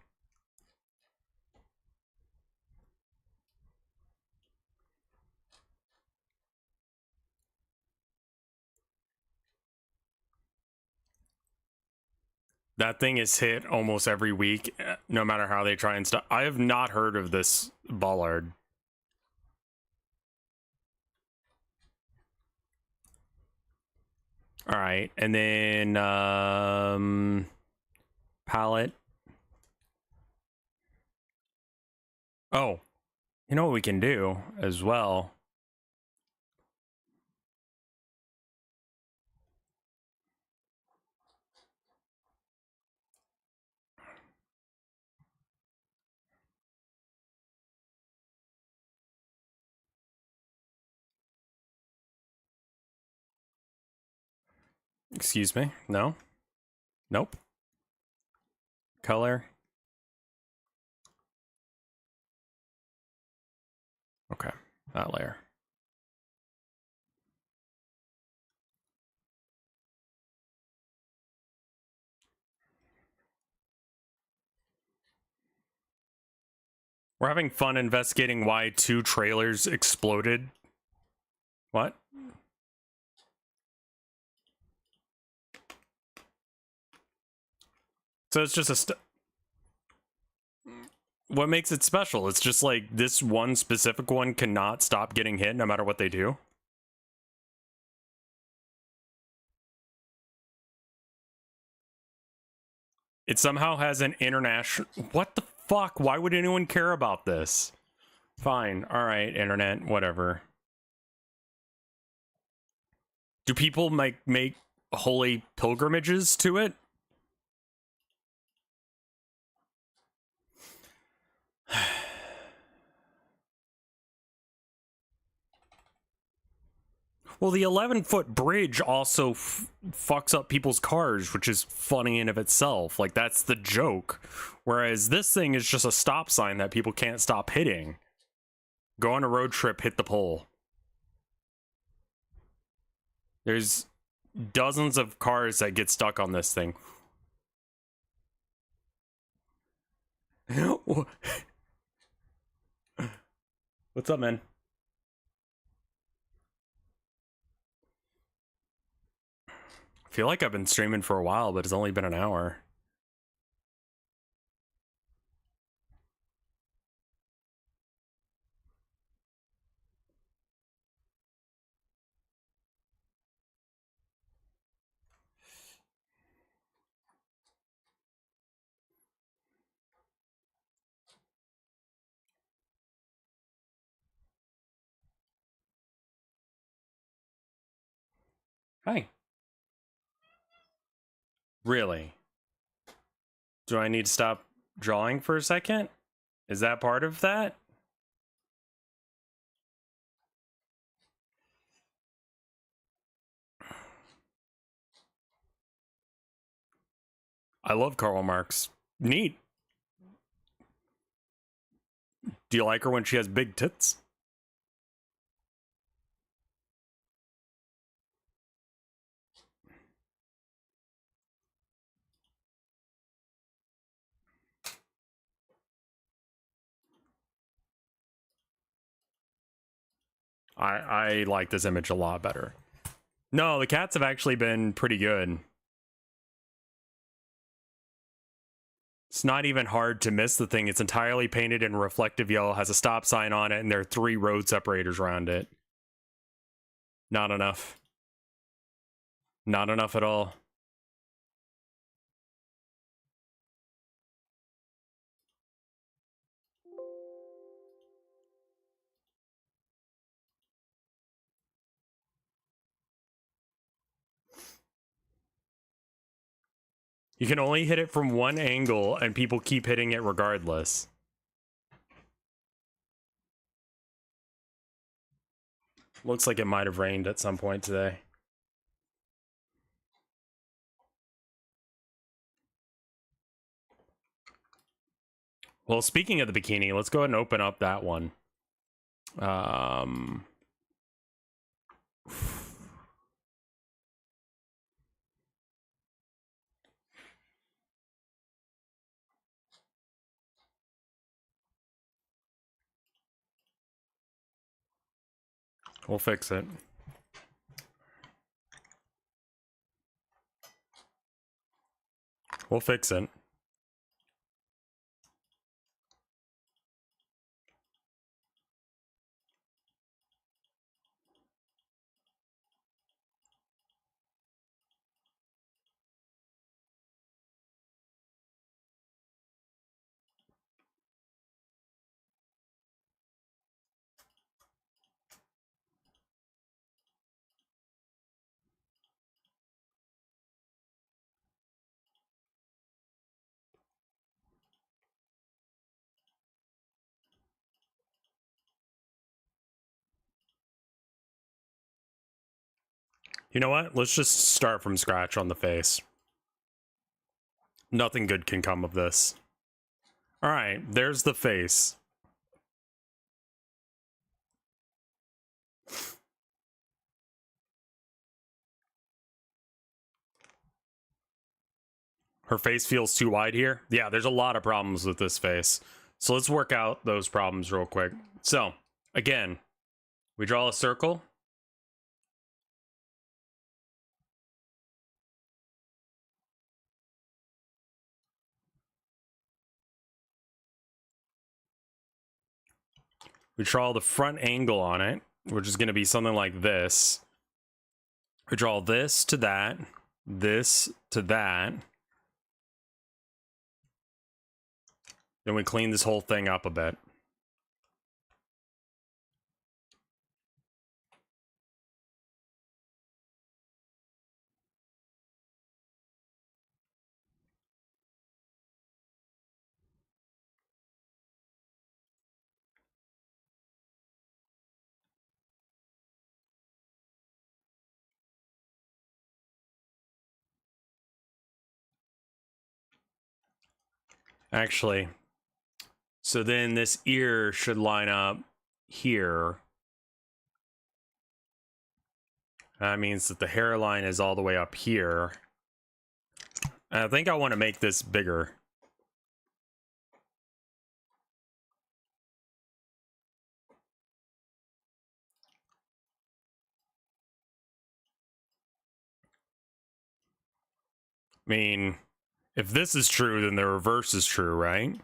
That thing is hit almost every week, no matter how they try and stop. I have not heard of this bollard. All right, and then palette. Oh, you know what we can do as well? Excuse me. No. Nope. Color. Okay, that layer. We're having fun investigating why 2 trailers exploded. What? So it's just a what makes it special? It's just like this one specific one cannot stop getting hit no matter what they do. It somehow has an international... What the fuck? Why would anyone care about this? Fine. All right, internet, whatever. Do people make holy pilgrimages to it? Well, the 11-foot bridge also fucks up people's cars, which is funny in of itself. Like, that's the joke. Whereas this thing is just a stop sign that people can't stop hitting. Go on a road trip, hit the pole. There's dozens of cars that get stuck on this thing. What's up, man? I feel like I've been streaming for a while, but it's only been an hour. Hi. Really? Do I need to stop drawing for a second? Is that part of that? I love Karl Marx. Neat. Do you like her when she has big tits? I like this image a lot better. No, the cats have actually been pretty good. It's not even hard to miss the thing. It's entirely painted in reflective yellow, has a stop sign on it, and there are 3 road separators around it. Not enough. Not enough at all. You can only hit it from one angle, and people keep hitting it regardless. Looks like it might have rained at some point today. Well, speaking of the bikini, let's go ahead and open up that one. We'll fix it. We'll fix it. You know what? Let's just start from scratch on the face. Nothing good can come of this. All right, there's the face. Her face feels too wide here. Yeah, there's a lot of problems with this face. So let's work out those problems real quick. So, again, we draw a circle. We draw the front angle on it, which is going to be something like this. We draw this to that, this to that. Then we clean this whole thing up a bit. Actually, so then this ear should line up here. That means that the hairline is all the way up here. And I think I want to make this bigger. I mean, if this is true, then the reverse is true, right?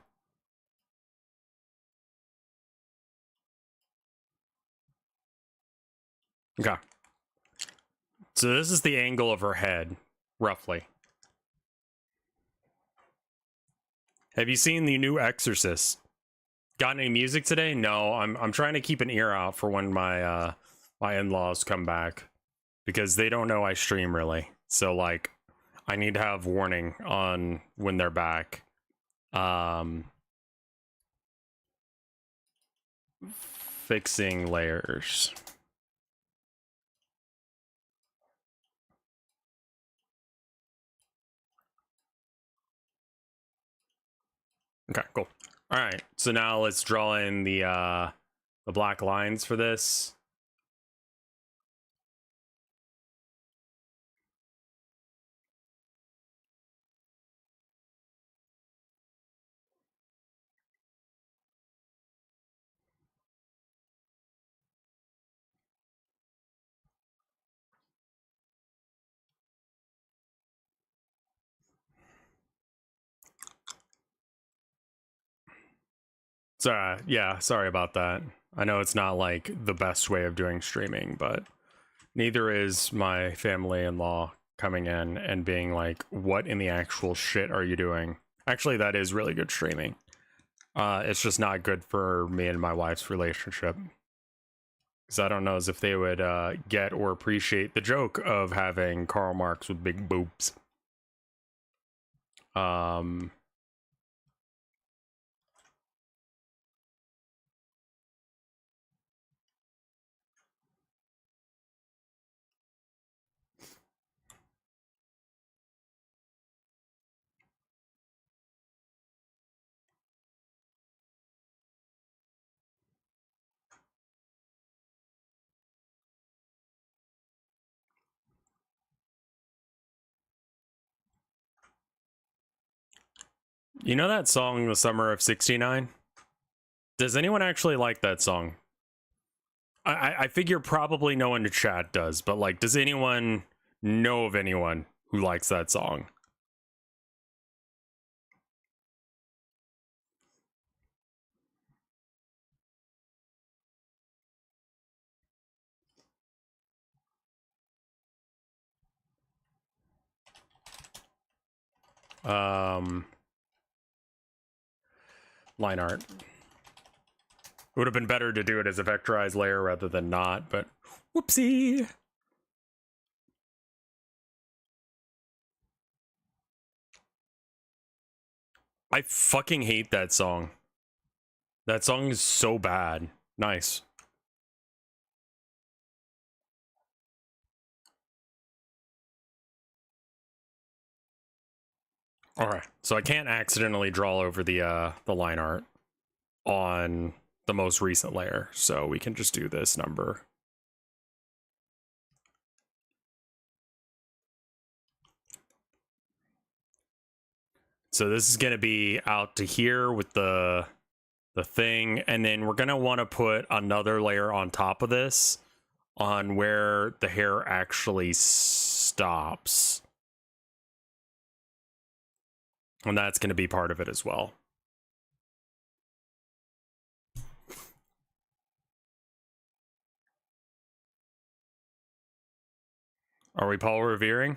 Okay. So this is the angle of her head, roughly. Have you seen the new Exorcist? Got any music today? No, I'm trying to keep an ear out for when my my in-laws come back, because they don't know I stream really. So like, I need to have warning on when they're back. Fixing layers. Okay, cool. All right, so now let's draw in the black lines for this. So yeah, sorry about that. I know it's not like the best way of doing streaming, but neither is my family-in-law coming in and being like, what in the actual shit are you doing? Actually, that is really good streaming. It's just not good for me and my wife's relationship. Because I don't know as if they would get or appreciate the joke of having Karl Marx with big boobs. You know that song, The Summer of '69? Does anyone actually like that song? I figure probably no one in the chat does, but like, does anyone know of anyone who likes that song? Line art. It would have been better to do it as a vectorized layer rather than not, but whoopsie. I fucking hate that song. That song is so bad. Nice. Alright, so I can't accidentally draw over the line art on the most recent layer, so we can just do this number. So this is going to be out to here with the thing, and then we're going to want to put another layer on top of this on where the hair actually stops. And that's going to be part of it as well. Are we Paul Revering?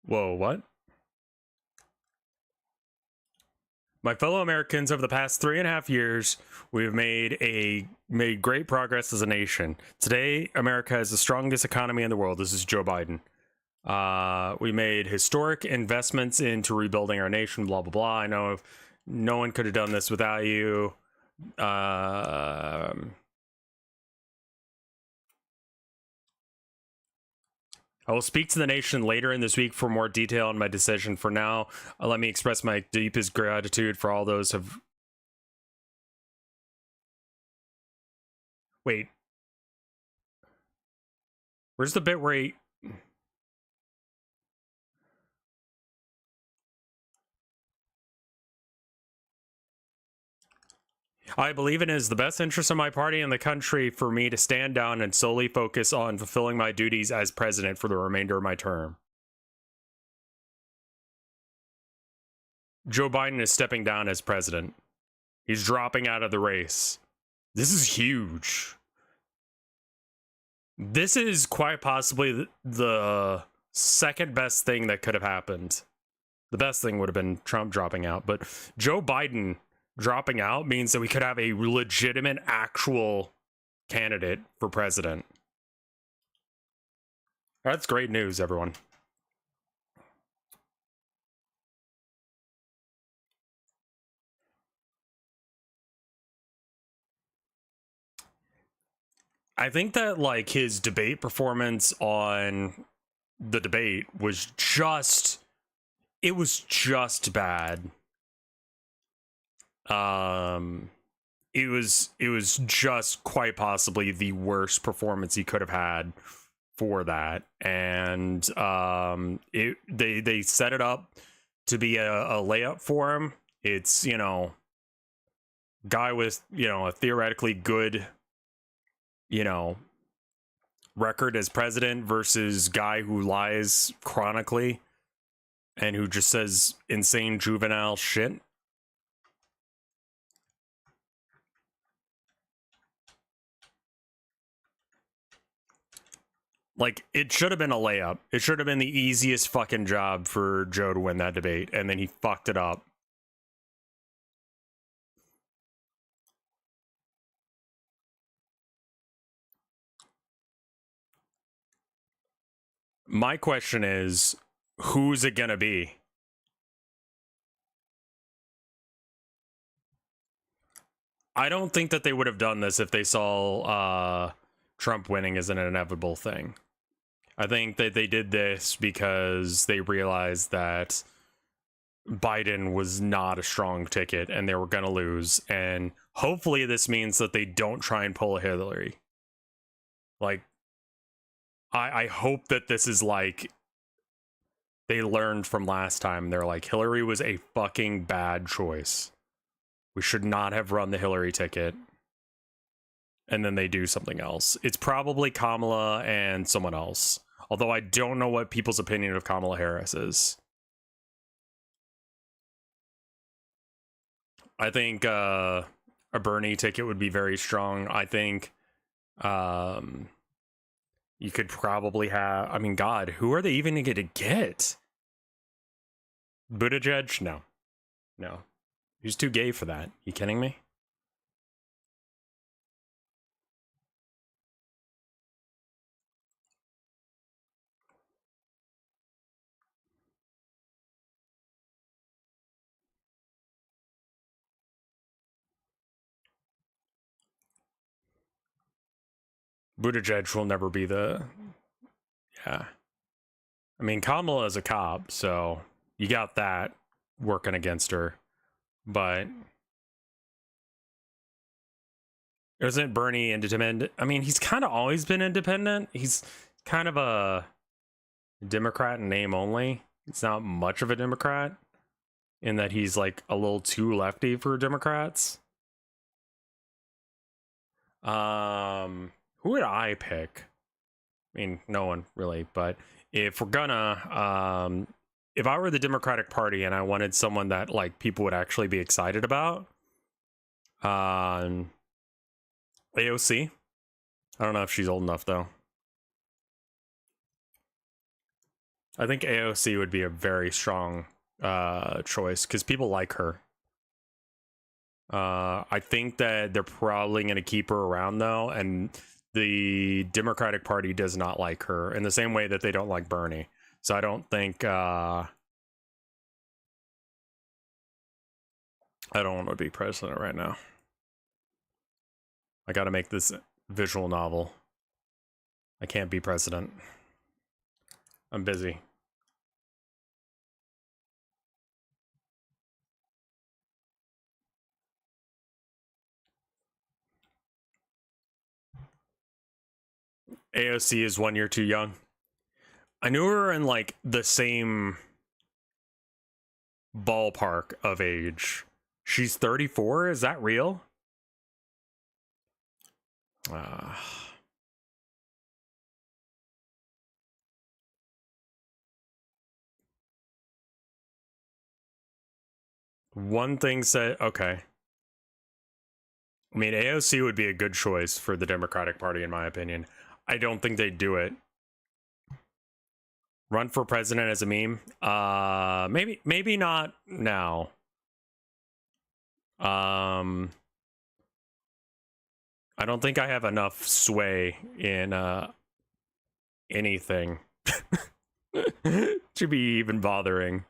Whoa, what? My fellow Americans, over the past 3.5 years, we've made great progress as a nation. Today, America has the strongest economy in the world. This is Joe Biden. We made historic investments into rebuilding our nation, blah, blah, blah. I know if no one could have done this without you. I will speak to the nation later in this week for more detail on my decision. For now, let me express my deepest gratitude for all those have... Wait. Where's the bit where he... I believe it is the best interest of my party and the country for me to stand down and solely focus on fulfilling my duties as president for the remainder of my term. Joe Biden is stepping down as president. He's dropping out of the race. This is huge. This is quite possibly the second best thing that could have happened. The best thing would have been Trump dropping out, but Joe Biden dropping out means that we could have a legitimate, actual candidate for president. That's great news, everyone. I think that like his debate performance on the debate was just, it was just bad. It was just quite possibly the worst performance he could have had for that. And they set it up to be a layup for him. It's, you know, guy with, you know, a theoretically good, you know, record as president versus guy who lies chronically and who just says insane juvenile shit. Like, it should have been a layup. It should have been the easiest fucking job for Joe to win that debate, and then he fucked it up. My question is, who's it gonna be? I don't think that they would have done this if they saw Trump winning as an inevitable thing. I think that they did this because they realized that Biden was not a strong ticket and they were going to lose. And hopefully this means that they don't try and pull a Hillary. Like, I hope that this is like, they learned from last time. They're like, Hillary was a fucking bad choice. We should not have run the Hillary ticket. And then they do something else. It's probably Kamala and someone else. Although I don't know what people's opinion of Kamala Harris is. I think a Bernie ticket would be very strong. I think you could probably have, I mean, God, who are they even going to get? Buttigieg? No. No. He's too gay for that. You kidding me? Buttigieg will never be the... Yeah. I mean, Kamala is a cop, so you got that working against her. But isn't Bernie independent? I mean, he's kind of always been independent. He's kind of a Democrat in name only. He's not much of a Democrat in that he's like a little too lefty for Democrats. Who would I pick? I mean, no one really, but if we're gonna, if I were the Democratic Party and I wanted someone that like people would actually be excited about, AOC. I don't know if she's old enough though. I think AOC would be a very strong choice because people like her. I think that they're probably going to keep her around though, and the Democratic Party does not like her in the same way that they don't like Bernie. So I don't think I don't want to be president right now. I got to make this visual novel. I can't be president. I'm busy. AOC is 1 year too young. I knew her in like the same ballpark of age. She's 34. Is that real? One thing said, okay. I mean, AOC would be a good choice for the Democratic Party, in my opinion. I don't think they'd do it. Run for president as a meme? Maybe not now. I don't think I have enough sway in anything to be even bothering.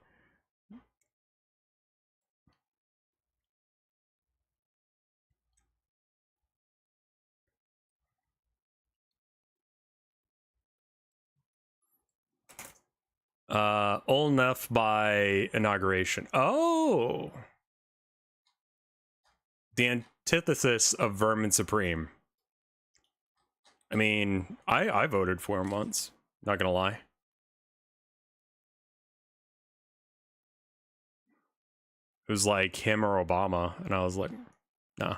Old enough by inauguration. Oh, the antithesis of Vermin Supreme. I mean, I voted for him once. Not gonna lie. It was like him or Obama, and I was like, nah.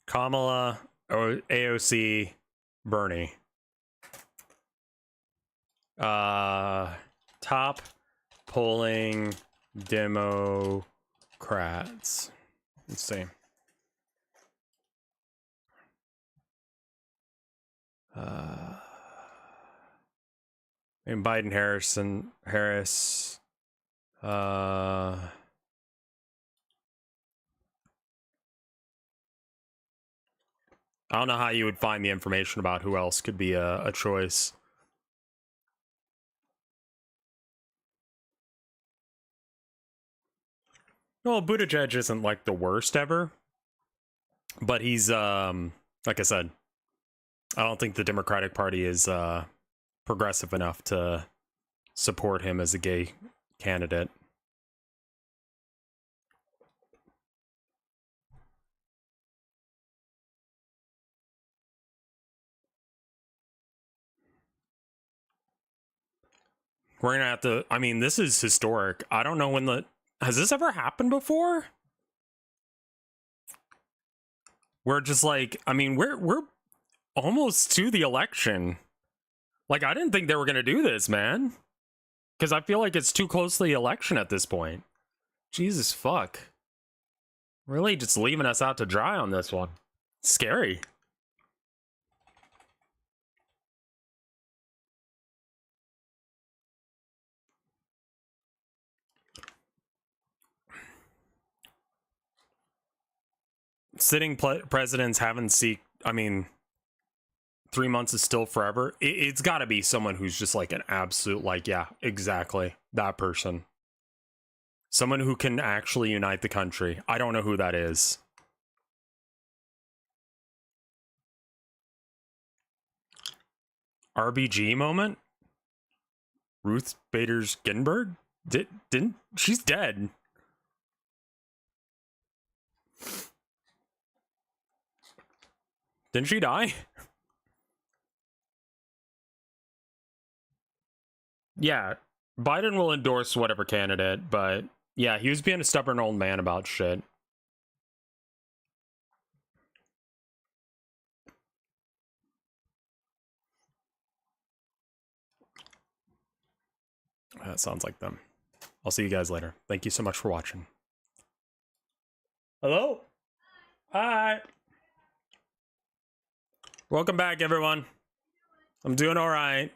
Kamala, AOC, Bernie. Top polling Democrats. Let's see. And Biden, Harris. I don't know how you would find the information about who else could be a choice. Well, Buttigieg isn't like the worst ever, but he's like I said, I don't think the Democratic Party is progressive enough to support him as a gay candidate. We're gonna have to. I mean, this is historic. I don't know when has this ever happened before? We're just like, I mean, we're almost to the election. Like, I didn't think they were gonna do this, man. Because I feel like it's too close to the election at this point. Jesus fuck. Really just leaving us out to dry on this one. Scary. Sitting presidents haven't I mean, 3 months is still forever. It's got to be someone who's just like an absolute, like, yeah, exactly, that person. Someone who can actually unite the country. I don't know who that is. RBG moment? Ruth Bader Ginsburg? Didn't she's dead. Didn't she die? Yeah, Biden will endorse whatever candidate, but yeah, he was being a stubborn old man about shit. That sounds like them. I'll see you guys later. Thank you so much for watching. Hello? Hi. Welcome back, everyone. I'm doing all right.